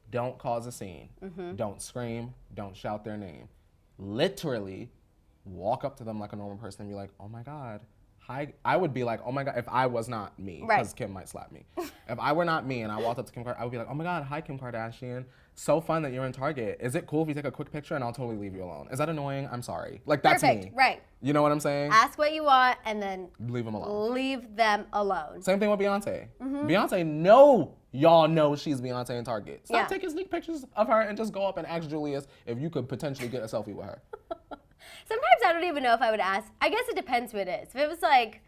Don't cause a scene. Don't scream. Don't shout their name. Literally walk up to them like a normal person and be like, oh my God. Hi. I would be like, oh my God, if I was not me, because Kim might slap me. If I were not me and I walked up to Kim Kardashian, I would be like, oh my God, hi Kim Kardashian. So fun that you're in Target. Is it cool if you take a quick picture and I'll totally leave you alone? Is that annoying? I'm sorry. Like, that's me. Right. You know what I'm saying? Ask what you want and then leave them alone. Leave them alone. Same thing with Beyonce. Beyonce, y'all know she's Beyonce in Target. Stop taking sneak pictures of her and just go up and ask Julius if you could potentially get a selfie with her. Sometimes I don't even know if I would ask. I guess it depends who it is. If it was like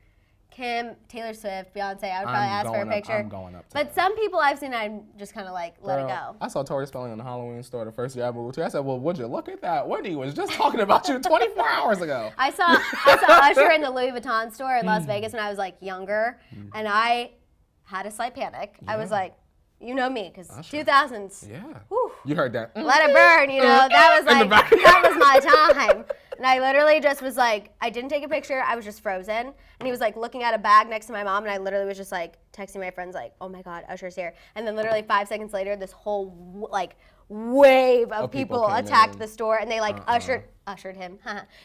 Kim, Taylor Swift, Beyonce, I would probably ask for a picture. I'm going up to But some people I've seen, I just kind of like let it go. I saw Tori Spelling in the Halloween store the first year I moved to. I said, well, would you look at that? Wendy was just talking about you 24 hours ago. I saw Usher in the Louis Vuitton store in Las Vegas when I was like younger, and I had a slight panic. I was like, you know me, because 2000s. Yeah. Whew, you heard that. Let it burn, you know. That was my time. And I literally just was like, I didn't take a picture. I was just frozen. And he was like looking at a bag next to my mom. And I literally was just like texting my friends like, oh my God, Usher's here. And then literally 5 seconds later, this whole wave of people attacked the store. And they ushered him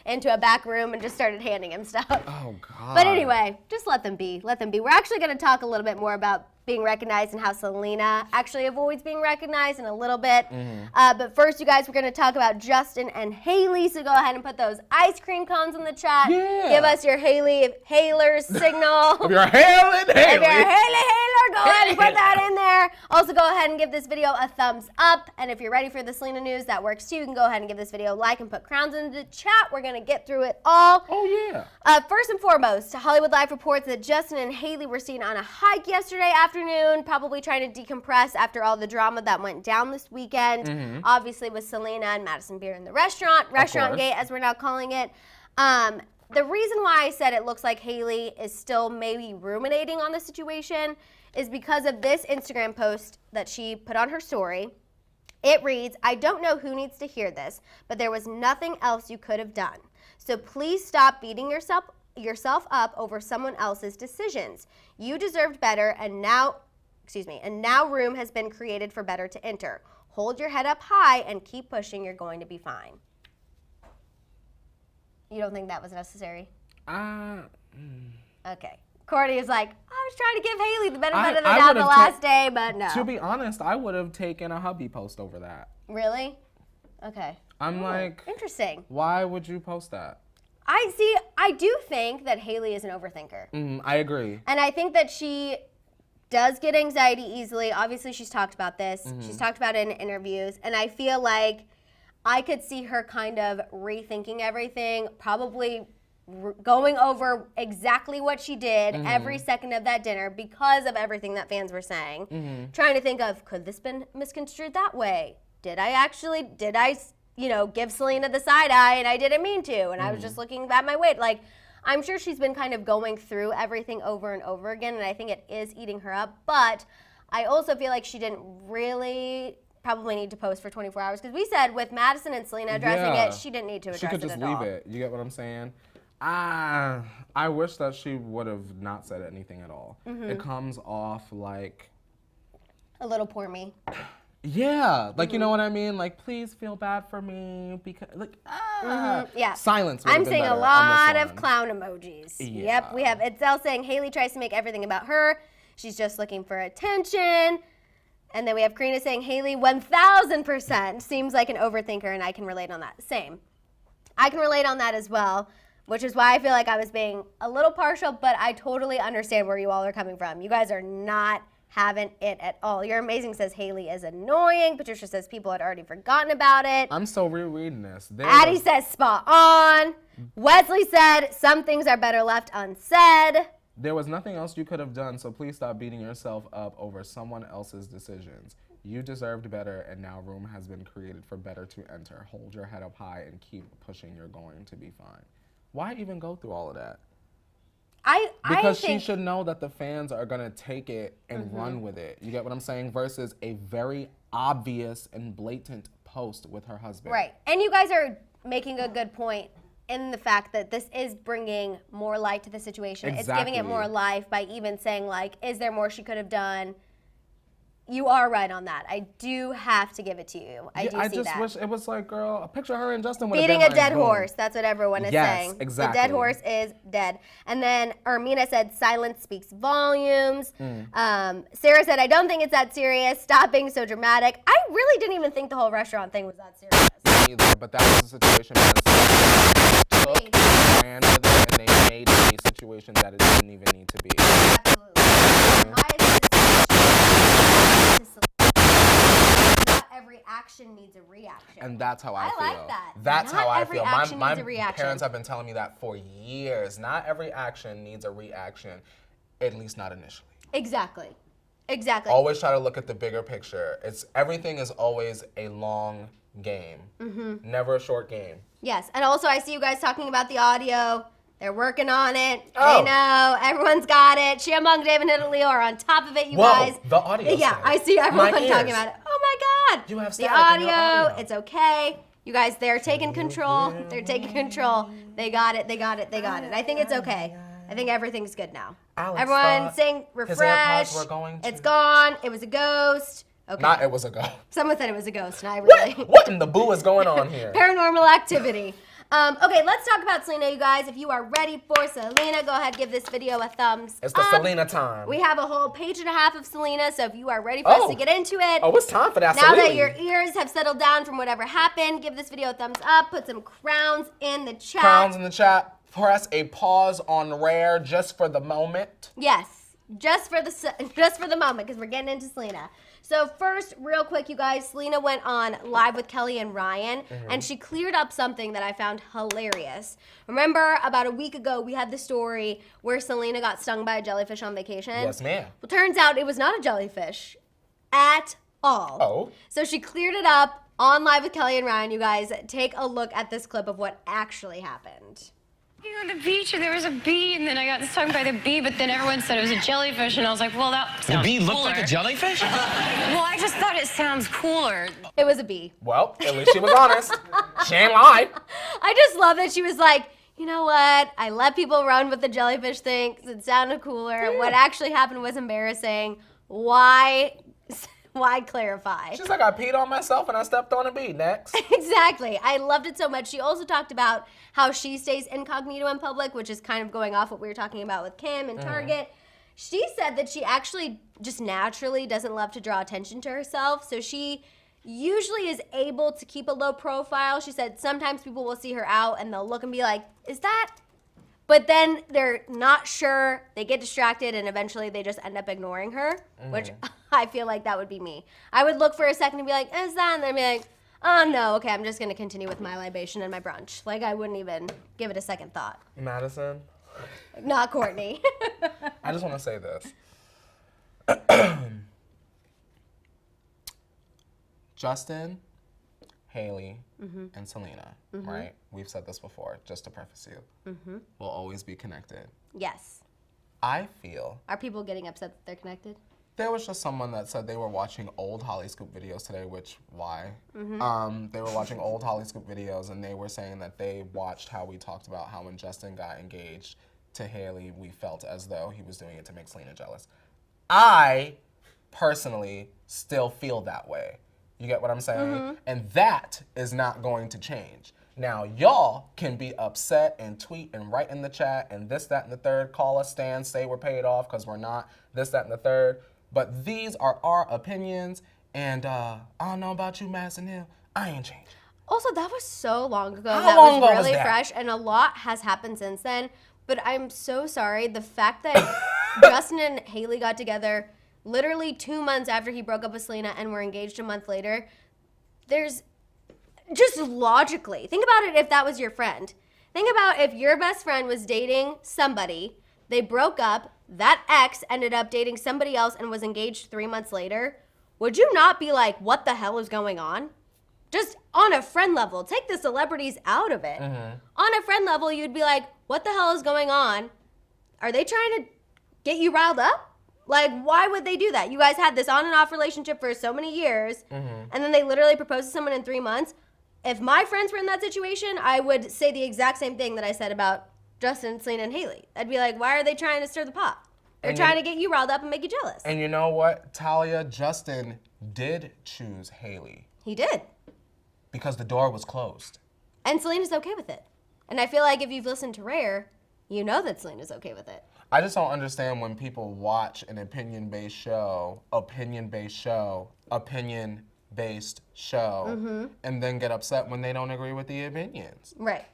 into a back room and just started handing him stuff. Oh God. But anyway, just let them be. Let them be. We're actually going to talk a little bit more about being recognized and how Selena actually avoids being recognized in a little bit. But first, you guys, we're going to talk about Justin and Haley. So go ahead and put those ice cream cones in the chat. Yeah. Give us your Hailers signal. If you're hailing, go ahead and put that in there. Also, go ahead and give this video a thumbs up. And if you're ready for the Selena news, that works too. You can go ahead and give this video a like and put crowns in the chat. We're going to get through it all. Oh, yeah. First and foremost, Hollywood Life reports that Justin and Haley were seen on a hike yesterday afternoon, probably trying to decompress after all the drama that went down this weekend. Obviously with Selena and Maddison Beer in the restaurant gate, as we're now calling it. The reason why I said it looks like Haley is still maybe ruminating on the situation is because of this Instagram post that she put on her story. It reads, I don't know who needs to hear this, but there was nothing else you could have done. So please stop beating yourself up over someone else's decisions. You deserved better, and now room has been created for better to enter. Hold your head up high and keep pushing. You're going to be fine. You don't think that was necessary? Okay. Courtney is like, I was trying to give Haley the benefit of the doubt the last day, but no. To be honest, I would have taken a hubby post over that. Really? Okay. I'm like, interesting. Why would you post that? I do think that Haley is an overthinker. I agree. And I think that she does get anxiety easily. Obviously, she's talked about this. She's talked about it in interviews. And I feel like I could see her kind of rethinking everything, probably going over exactly what she did every second of that dinner because of everything that fans were saying. Trying to think of, could this been misconstrued that way? Did I give Selena the side eye and I didn't mean to, and I was just looking at my weight. Like, I'm sure she's been kind of going through everything over and over again, and I think it is eating her up. But I also feel like she didn't really probably need to post for 24 hours, because we said with Maddison and Selena addressing it, she didn't need to address it at all. She could just leave it. You get what I'm saying? I wish that she would have not said anything at all. It comes off like a little poor me. Yeah, like you know what I mean? Like, please feel bad for me because yeah. Silence. I'm seeing a lot of clown emojis. Yeah. Yep, we have Itzel saying Haley tries to make everything about her. She's just looking for attention. And then we have Karina saying Haley 1000% seems like an overthinker, and I can relate on that. Same. I can relate on that as well, which is why I feel like I was being a little partial, but I totally understand where you all are coming from. You guys are not having it at all. You're Amazing says Haley is annoying. Patricia says people had already forgotten about it. I'm still rereading this. Addie says spot on. Wesley said some things are better left unsaid. There was nothing else you could have done, so please stop beating yourself up over someone else's decisions. You deserved better, and now room has been created for better to enter. Hold your head up high and keep pushing. You're going to be fine. Why even go through all of that? Because she should know that the fans are going to take it and run with it. You get what I'm saying? Versus a very obvious and blatant post with her husband. Right. And you guys are making a good point in the fact that this is bringing more light to the situation. Exactly. It's giving it more life by even saying, like, is there more she could have done? You are right on that. I do have to give it to you. I just wish it was like, girl, picture her and Justin would have been beating a dead boom. horse. That's what everyone is saying. Yes, exactly. The dead horse is dead. And then Ermina said, silence speaks volumes. Sarah said, I don't think it's that serious. Stop being so dramatic. I really didn't even think the whole restaurant thing was that serious. Either, but that was a situation Madison took, ran with it, and they made it a situation that it didn't even need to be. Absolutely. Not every action needs a reaction. And that's how I feel. I like that. That's Not how I every feel. action My needs a reaction. parents have been telling me that for years. Not every action needs a reaction, at least not initially. Exactly. Exactly. Always try to look at the bigger picture. Everything is always a long game. Never a short game. Yes, and also I see you guys talking about the audio. They're working on it. Oh. They know. Everyone's got it. Shamong, David, and Leo are on top of it, you guys. The audio. Yeah, I see everyone talking about it. Oh my God. You have the audio. It's okay. You guys, they're taking control. They're taking control. They got it. They got it. They got it. I think it's okay. I think everything's good now. Alex everyone saying refresh. It's gone. It was a ghost. Okay. Not it was a ghost. Someone said it was a ghost, and I really... What in the boo is going on here? Paranormal activity. Okay, let's talk about Selena, you guys. If you are ready for Selena, go ahead, give this video a thumbs up. It's the Selena time. We have a whole page and a half of Selena, so if you are ready for us to get into it. Oh, it's time for that, Now that your ears have settled down from whatever happened, give this video a thumbs up. Put some crowns in the chat. Crowns in the chat. Press a pause on rare just for the moment. Yes, just for the moment, because we're getting into Selena. So first, real quick, you guys, Selena went on live with Kelly and Ryan, and she cleared up something that I found hilarious. Remember, about a week ago, we had the story where Selena got stung by a jellyfish on vacation? Yes, ma'am. Well, turns out it was not a jellyfish at all. Oh. So she cleared it up on live with Kelly and Ryan. You guys, take a look at this clip of what actually happened. On the beach, and there was a bee, and then I got stung by the bee, but then everyone said it was a jellyfish, and I was like, well, that sounds The bee looked cooler. like a jellyfish? Well, I just thought it sounds cooler. It was a bee. Well, at least she was honest. She ain't lied. I just love that she was like, you know what? I let people run with the jellyfish thing because it sounded cooler. Yeah. What actually happened was embarrassing. Why clarify? She's like, I peed on myself and I stepped on a bee. Next. Exactly. I loved it so much. She also talked about how she stays incognito in public, which is kind of going off what we were talking about with Kim and Target. She said that she actually just naturally doesn't love to draw attention to herself, so she usually is able to keep a low profile. She said sometimes people will see her out and they'll look and be like, is that? But then they're not sure, they get distracted, and eventually they just end up ignoring her, which I feel like that would be me. I would look for a second and be like, is that? And then be like, oh no, okay, I'm just gonna continue with my libation and my brunch. Like, I wouldn't even give it a second thought. Madison? Not Courtney. I just want to say this. Justin, Hailey, and Selena, right? We've said this before, just to preface you. Will always be connected. Yes. I feel... Are people getting upset that they're connected? There was just someone that said they were watching old Hollyscoop videos today, which, why? They were watching old Hollyscoop videos, and they were saying that they watched how we talked about how when Justin got engaged to Hailey, we felt as though he was doing it to make Selena jealous. I, personally, still feel that way. You get what I'm saying? And that is not going to change. Now, y'all can be upset and tweet and write in the chat and this, that, and the third, call us stands, say we're paid off because we're not, this, that, and the third. But these are our opinions, and I don't know about you, Madison Hill, I ain't changed. Also, that was so long ago. How long ago was really was that? Fresh, and a lot has happened since then. But I'm so sorry. The fact that Justin and Hailey got together literally 2 months after he broke up with Selena and were engaged a month later, there's just logically, think about it if that was your friend. Think about if your best friend was dating somebody, they broke up, that ex ended up dating somebody else and was engaged 3 months later. Would you not be like, what the hell is going on? Just on a friend level, take the celebrities out of it. On a friend level, you'd be like, what the hell is going on? Are they trying to get you riled up? Like, why would they do that? You guys had this on and off relationship for so many years, and then they literally proposed to someone in 3 months. If my friends were in that situation, I would say the exact same thing that I said about Justin, Selena, and Hailey. I'd be like, why are they trying to stir the pot? They're trying to get you riled up and make you jealous. And you know what, Talia, Justin did choose Hailey. He did. Because the door was closed. And Selena's okay with it. And I feel like if you've listened to Rare, you know that Selena's okay with it. I just don't understand when people watch an opinion-based show, and then get upset when they don't agree with the opinions. Right.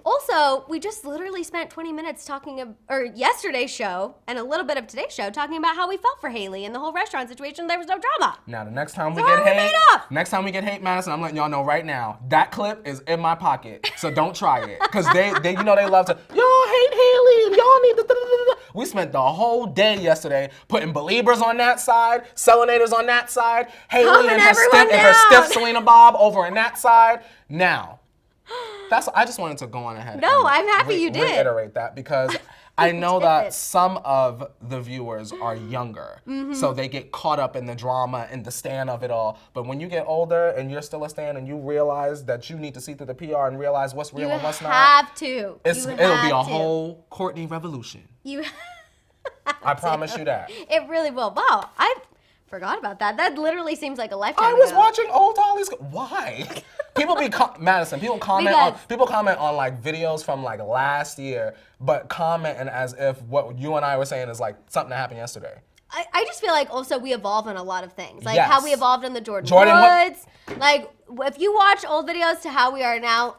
Also, we just literally spent 20 minutes talking, or yesterday's show and a little bit of today's show talking about how we felt for Hailey and the whole restaurant situation. There was no drama. Now, the next time we So get how are we hate, made up? next time we get hate, Madison, I'm letting y'all know right now, that clip is in my pocket, so don't try it. Because they you know they love to, y'all hate Hailey and y'all need to, We spent the whole day yesterday putting Beliebers on that side, Selenators on that side, Hailey and her stiff Selena Bob over on that side. Now, I just wanted to go on ahead. No, and I'm happy you did. Reiterate that because I know that some of the viewers are younger, so they get caught up in the drama and the stan of it all. But when you get older and you're still a stan and you realize that you need to see through the PR and realize what's real and what's not, it'll be a whole Courtney revolution. I promise you that. It really will. Wow, I forgot about that. That literally seems like a lifetime I was ago. watching old Hollyscoop. Why? People Madison, people comment on like videos from like last year, but commenting as if what you and I were saying is like something that happened yesterday. I just feel like also we evolve on a lot of things. Like Yes. how we evolved in the Jordan Woods. Like if you watch old videos to how we are now,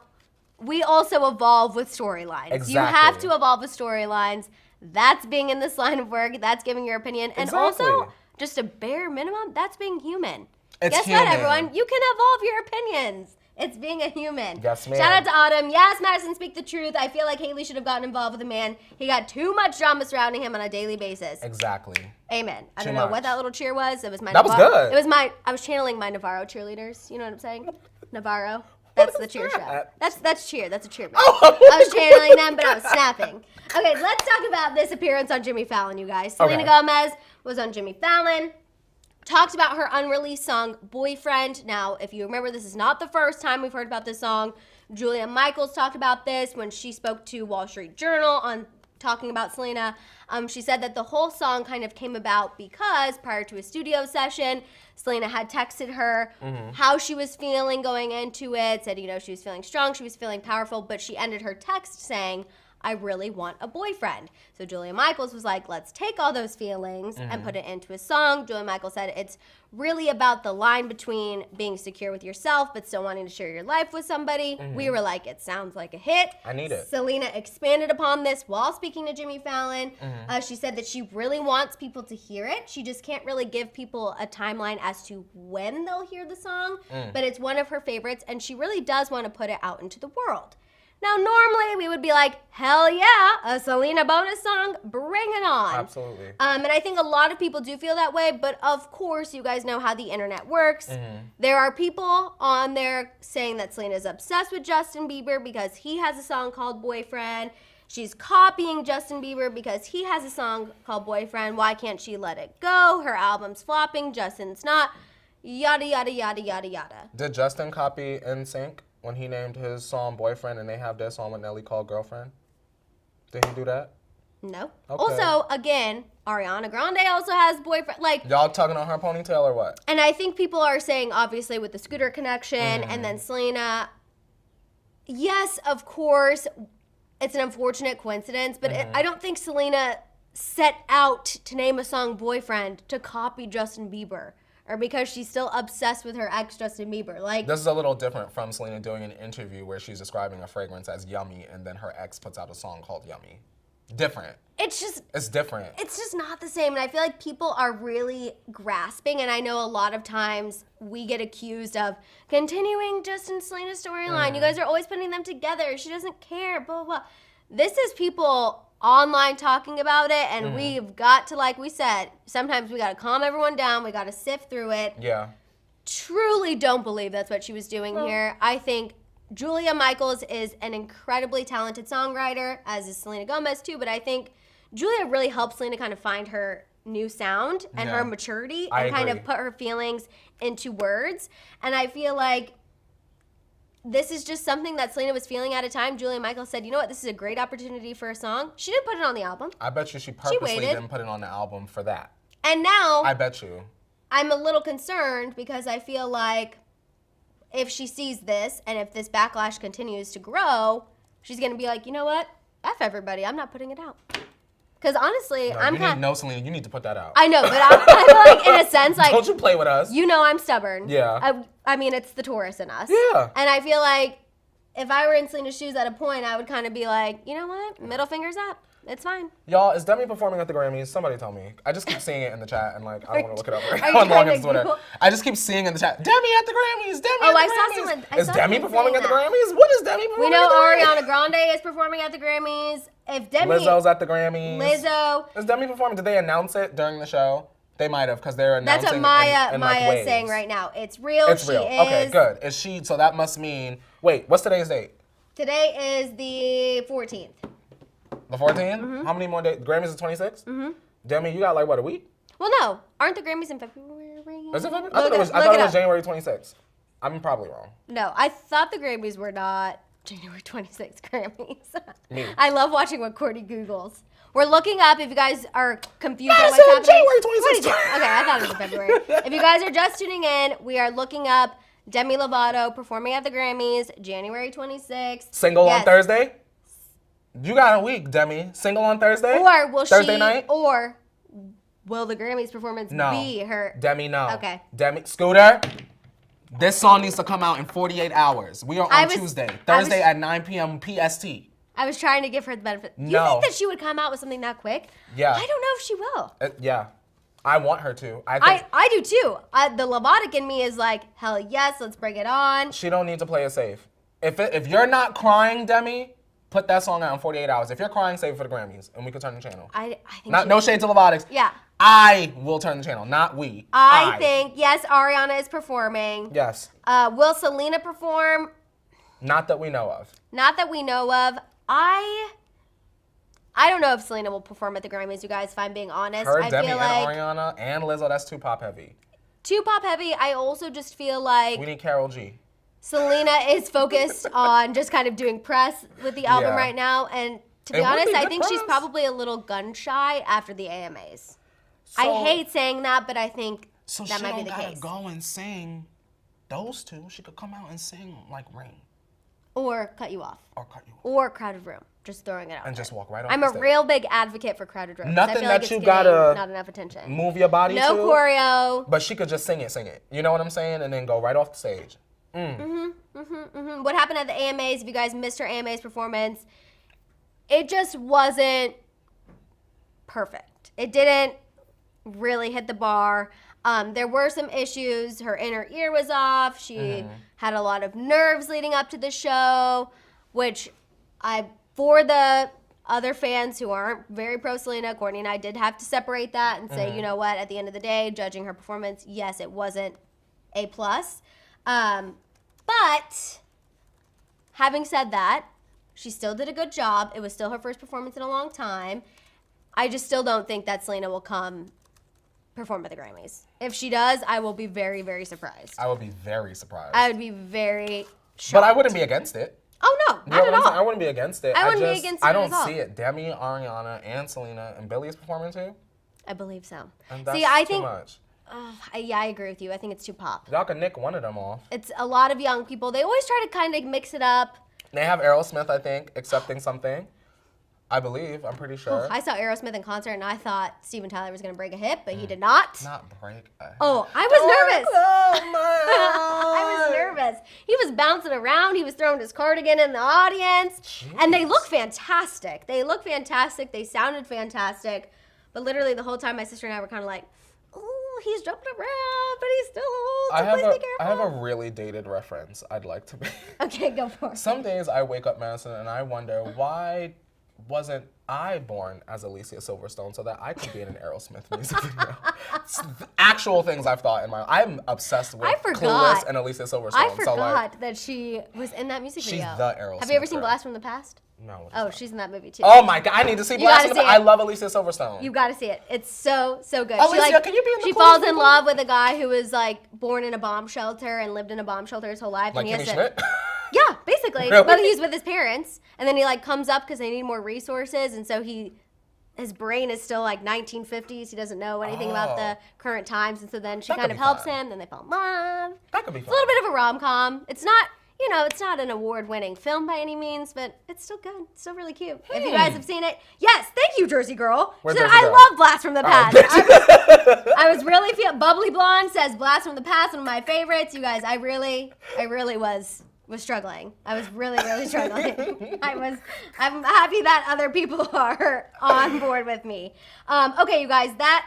we also evolve with storylines. Exactly. You have to evolve with storylines. That's being in this line of work. That's giving your opinion. And also, just a bare minimum, that's being human. Guess what, everyone? You can evolve your opinions. It's being a human. Yes, ma'am. Shout out to Autumn. Yes, Madison, speak the truth. I feel like Hailey should have gotten involved with a man. He got too much drama surrounding him on a daily basis. Exactly. Amen. I don't know what that little cheer was. It was my That was good. It was I was channeling my Navarro cheerleaders. You know what I'm saying? Navarro. That's the cheer strap. That's cheer. That's a cheer. I was channeling them, but I was snapping. Okay, let's talk about this appearance on Jimmy Fallon, you guys. Selena Gomez was on Jimmy Fallon. talked about her unreleased song, Boyfriend. Now, if you remember, this is not the first time we've heard about this song. Julia Michaels talked about this when she spoke to Wall Street Journal on talking about Selena. She said that the whole song kind of came about because prior to a studio session, Selena had texted her how she was feeling going into it, said, she was feeling strong, she was feeling powerful, but she ended her text saying, I really want a boyfriend. So Julia Michaels was like, let's take all those feelings and put it into a song. Julia Michaels said it's really about the line between being secure with yourself but still wanting to share your life with somebody. We were like, it sounds like a hit. I need it. Selena expanded upon this while speaking to Jimmy Fallon. She said that she really wants people to hear it. She just can't really give people a timeline as to when they'll hear the song, but it's one of her favorites, and she really does want to put it out into the world. Now, normally we would be like, hell yeah, a Selena bonus song, bring it on. Absolutely. And I think a lot of people do feel that way, but of course, you guys know how the internet works. There are people on there saying that Selena's obsessed with Justin Bieber because he has a song called Boyfriend. She's copying Justin Bieber because he has a song called Boyfriend. Why can't she let it go? Her album's flopping, Justin's not. Yada, yada, yada, yada, yada. Did Justin copy NSYNC when he named his song Boyfriend and they have their song with Nelly called Girlfriend? Did he do that? No. Okay. Also, again, Ariana Grande also has Boyfriend. Like, y'all tugging on her ponytail or what? and I think people are saying, obviously, with the Scooter connection and then Selena, yes, of course, it's an unfortunate coincidence, but I don't think Selena set out to name a song Boyfriend to copy Justin Bieber, or because she's still obsessed with her ex, Justin Bieber. Like, This is a little different from Selena doing an interview where she's describing a fragrance as yummy and then her ex puts out a song called Yummy. Different. it's just different. It's just not the same, and I feel like people are really grasping, and I know a lot of times we get accused of continuing Justin and Selena's storyline. You guys are always putting them together. She doesn't care, blah, blah, blah. This is people online talking about it, and we've got to, like we said, sometimes we got to calm everyone down. We got to sift through it. Yeah. Truly don't believe that's what she was doing here. I think Julia Michaels is an incredibly talented songwriter, as is Selena Gomez too, but I think Julia really helped Selena kind of find her new sound and her maturity and kind of put her feelings into words. And I feel like this is just something that Selena was feeling at a time. Julia Michaels said, you know what, this is a great opportunity for a song. She didn't put it on the album. I bet you she purposely waited. didn't put it on the album for that. And now I bet you. I'm a little concerned because I feel like if she sees this and if this backlash continues to grow, she's going to be like, you know what? F everybody. I'm not putting it out. Because honestly, I'm kind of... No, Selena, you need to put that out. I know, but I'm kind of like, in a sense, like... Don't you play with us. You know I'm stubborn. Yeah. I mean, it's the Taurus in us. Yeah. And I feel like if I were in Selena's shoes at a point, I would kind of be like, you know what? Middle fingers up. It's fine. Y'all, is Demi performing at the Grammys? Somebody tell me. I just keep seeing it in the chat and like, I don't want to look it up right now. I'm logging into Twitter. I just keep seeing in the chat, Demi at the Grammys, Demi at the Grammys. Someone. Is Demi performing at the Grammys? What is Demi performing We know at the Grammys? Ariana Grande is performing at the Grammys. If Demi... Lizzo's at the Grammys. Lizzo. Is Demi performing? Did they announce it during the show? They might have, because they're announcing That's what Maya in like is saying right now. It's real. It's she real. Is. Okay, good. Is she, so that must mean, wait, what's today's date? Today is the 14th. The 14th? How many more days? Grammys is 26th? Demi, you got like, what, a week? Well, no. Aren't the Grammys in February? Is it February? I thought it was January 26th. I'm probably wrong. No, I thought the Grammys were not January 26th Grammys. Me. I love watching what Courtney Googles. We're looking up if you guys are confused I on what's said happening. January 26th. Okay, I thought it was February. If you guys are just tuning in, we are looking up Demi Lovato performing at the Grammys January 26th. Single on Thursday? You got a week, Demi. Single on Thursday? Or will Thursday night? Or will the Grammys performance be her? Demi, no. Okay. Demi, Scooter, this song needs to come out in 48 hours. We are on Tuesday. Thursday at 9 p.m. PST. I was trying to give her the benefit. No. You think that she would come out with something that quick? Yeah. I don't know if she will. Yeah. I want her to. I do too. The Lovatic in me is like, hell yes, let's bring it on. She don't need to play it safe. If you're not crying, Demi, put that song out in 48 hours. If you're crying, save it for the Grammys, and we can turn the channel. I think no shade to Lovatic. Yeah. I will turn the channel, not we. I think, yes, Ariana is performing. Yes. Will Selena perform? Not that we know of. Not that we know of. I don't know if Selena will perform at the Grammys, you guys, if I'm being honest. Her, I Demi, feel and like Ariana, and Lizzo, that's too pop heavy. too pop heavy. I also just feel like We need Karol G. Selena is focused on just kind of doing press with the album right now. And to be honest, I think she's probably a little gun shy after the AMAs. I hate saying that, but I think that might be the case. So she don't gotta go and sing those two. She could come out and sing like Ring. Or cut you off. Or Crowded Room. Just throwing it out. And just walk right off. I'm a real big advocate for Crowded Room. Nothing that you gotta not enough attention. Move your body to. No choreo. But she could just sing it. You know what I'm saying? And then go right off the stage. What happened at the AMAs, if you guys missed her AMAs performance, it just wasn't perfect. It didn't really hit the bar. There were some issues. Her inner ear was off. She had a lot of nerves leading up to the show, which for the other fans who aren't very pro Selena, Courtney and I did have to separate that and say, you know what, at the end of the day, judging her performance, yes, it wasn't A+. But having said that, she still did a good job. It was still her first performance in a long time. I just still don't think that Selena will come perform at the Grammys. If she does, I will be very, very surprised. I would be very surprised. I would be very shocked. But I wouldn't be against it. Oh, no, not at all. I wouldn't be against it. I wouldn't be against it at all. I don't see it. Demi, Ariana, and Selena, and Billie is performing too? I believe so. And that's too much. Yeah, I agree with you. I think it's too pop. Y'all can nick one of them off. It's a lot of young people. They always try to kind of mix it up. They have Aerosmith, I think, accepting something. I believe. I'm pretty sure. I saw Aerosmith in concert, and I thought Steven Tyler was going to break a hip, but he did not. Not break a hip. Oh, I was nervous. I was nervous. He was bouncing around. He was throwing his cardigan in the audience. Jeez. And they look fantastic. They look fantastic. They sounded fantastic. But literally the whole time, my sister and I were kind of like, oh, he's jumping around, but he's still old, so please be careful. I have a really dated reference I'd like to make. Okay, go for it. Some days I wake up, Maddison, and I wonder, why wasn't I born as Alicia Silverstone so that I could be in an Aerosmith music video? Actual things I've thought in my life. I'm obsessed with Clueless and Alicia Silverstone. I forgot that she was in that music video. She's the Aerosmith. Have you ever seen Blast from the Past? No. Oh, she's in that movie too. Oh my God, I need to see Blast from the Past. I love Alicia Silverstone. You gotta see it. It's so good. Alicia, can you be in the She falls in love with a guy who was like born in a bomb shelter and lived in a bomb shelter his whole life. Like Kimmy Schmidt? Yeah, basically. Really? But he's with his parents, and then he like comes up because they need more resources, and so his brain is still like 1950s. He doesn't know anything about the current times, and so then she kind of helps him. Then they fall in love. That could be fun. It's a little bit of a rom-com. It's not, it's not an award-winning film by any means, but it's still good. It's still really cute. If you guys have seen it, yes, thank you, Jersey Girl. She said, I love Blast from the Past. I was really Bubbly Blonde says Blast from the Past, one of my favorites. You guys, I really was struggling. I was really struggling. I'm happy that other people are on board with me. Okay, you guys, that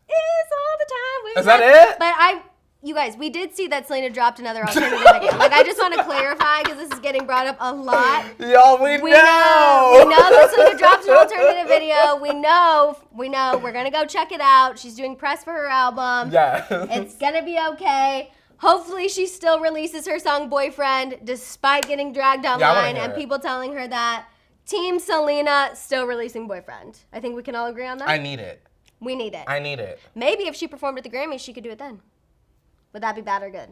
is all the time we have. Is that it? But you guys, we did see that Selena dropped another alternative video. Like, I just want to clarify because this is getting brought up a lot. Y'all, we know. We know that Selena dropped an alternative video. We know. We're gonna go check it out. She's doing press for her album. Yeah. It's gonna be okay. Hopefully she still releases her song Boyfriend despite getting dragged online and people telling her that. Team Selena still releasing Boyfriend. I think we can all agree on that. I need it. We need it. I need it. Maybe if she performed at the Grammys, she could do it then. Would that be bad or good?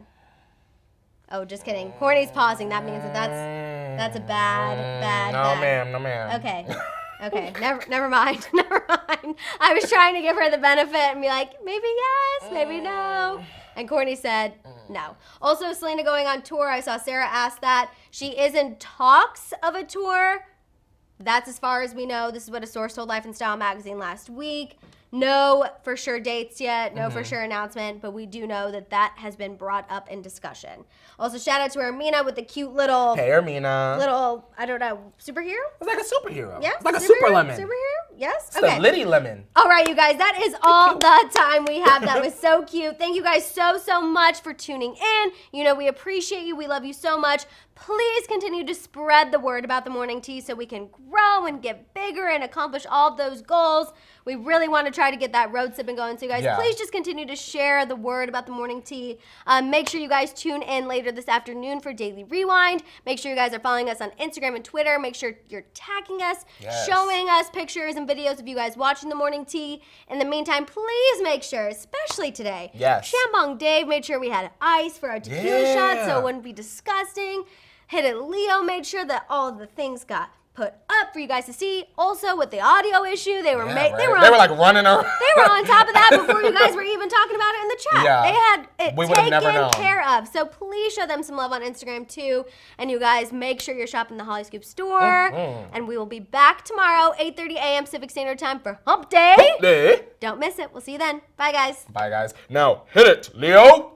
Oh, just kidding. Courtney's pausing. That means that's a bad. No, ma'am. Okay. Never mind. I was trying to give her the benefit and be like, maybe yes, maybe no. And Courtney said no. Also, Selena going on tour. I saw Sarah ask that. She is in talks of a tour. That's as far as we know. This is what a source told Life and Style magazine last week. No for sure dates yet, no for sure announcement, but we do know that has been brought up in discussion. Also, shout out to Ermina with the cute little... Hey, Ermina. Little, I don't know, superhero? It's like a superhero. Yeah? It's like a super lemon. Superhero? Yes? It's okay. The Liddy lemon. All right, you guys, that is all the time we have. That was so cute. Thank you guys so much for tuning in. We appreciate you. We love you so much. Please continue to spread the word about the morning tea so we can grow and get bigger and accomplish all of those goals. We really want to try to get that road sipping going. So, you guys, please just continue to share the word about the morning tea. Make sure you guys tune in later this afternoon for Daily Rewind. Make sure you guys are following us on Instagram and Twitter. Make sure you're tagging us, showing us pictures and some videos of you guys watching the morning tea. In the meantime, please make sure, especially today, Yes. Shambong Dave made sure we had ice for our tequila shots so it wouldn't be disgusting. Hit It Leo made sure that all of the things got put up for you guys to see. Also, with the audio issue, they were like running around. They were on top of that before you guys were even talking about it in the chat. Yeah. They had it We would've never taken known. care of. So please show them some love on Instagram too. And you guys make sure you're shopping the Hollyscoop store. And we will be back tomorrow, 8:30 a.m. Pacific Standard Time for Hump Day. Hey. Don't miss it. We'll see you then. Bye, guys. Bye, guys. Now, hit it, Leo.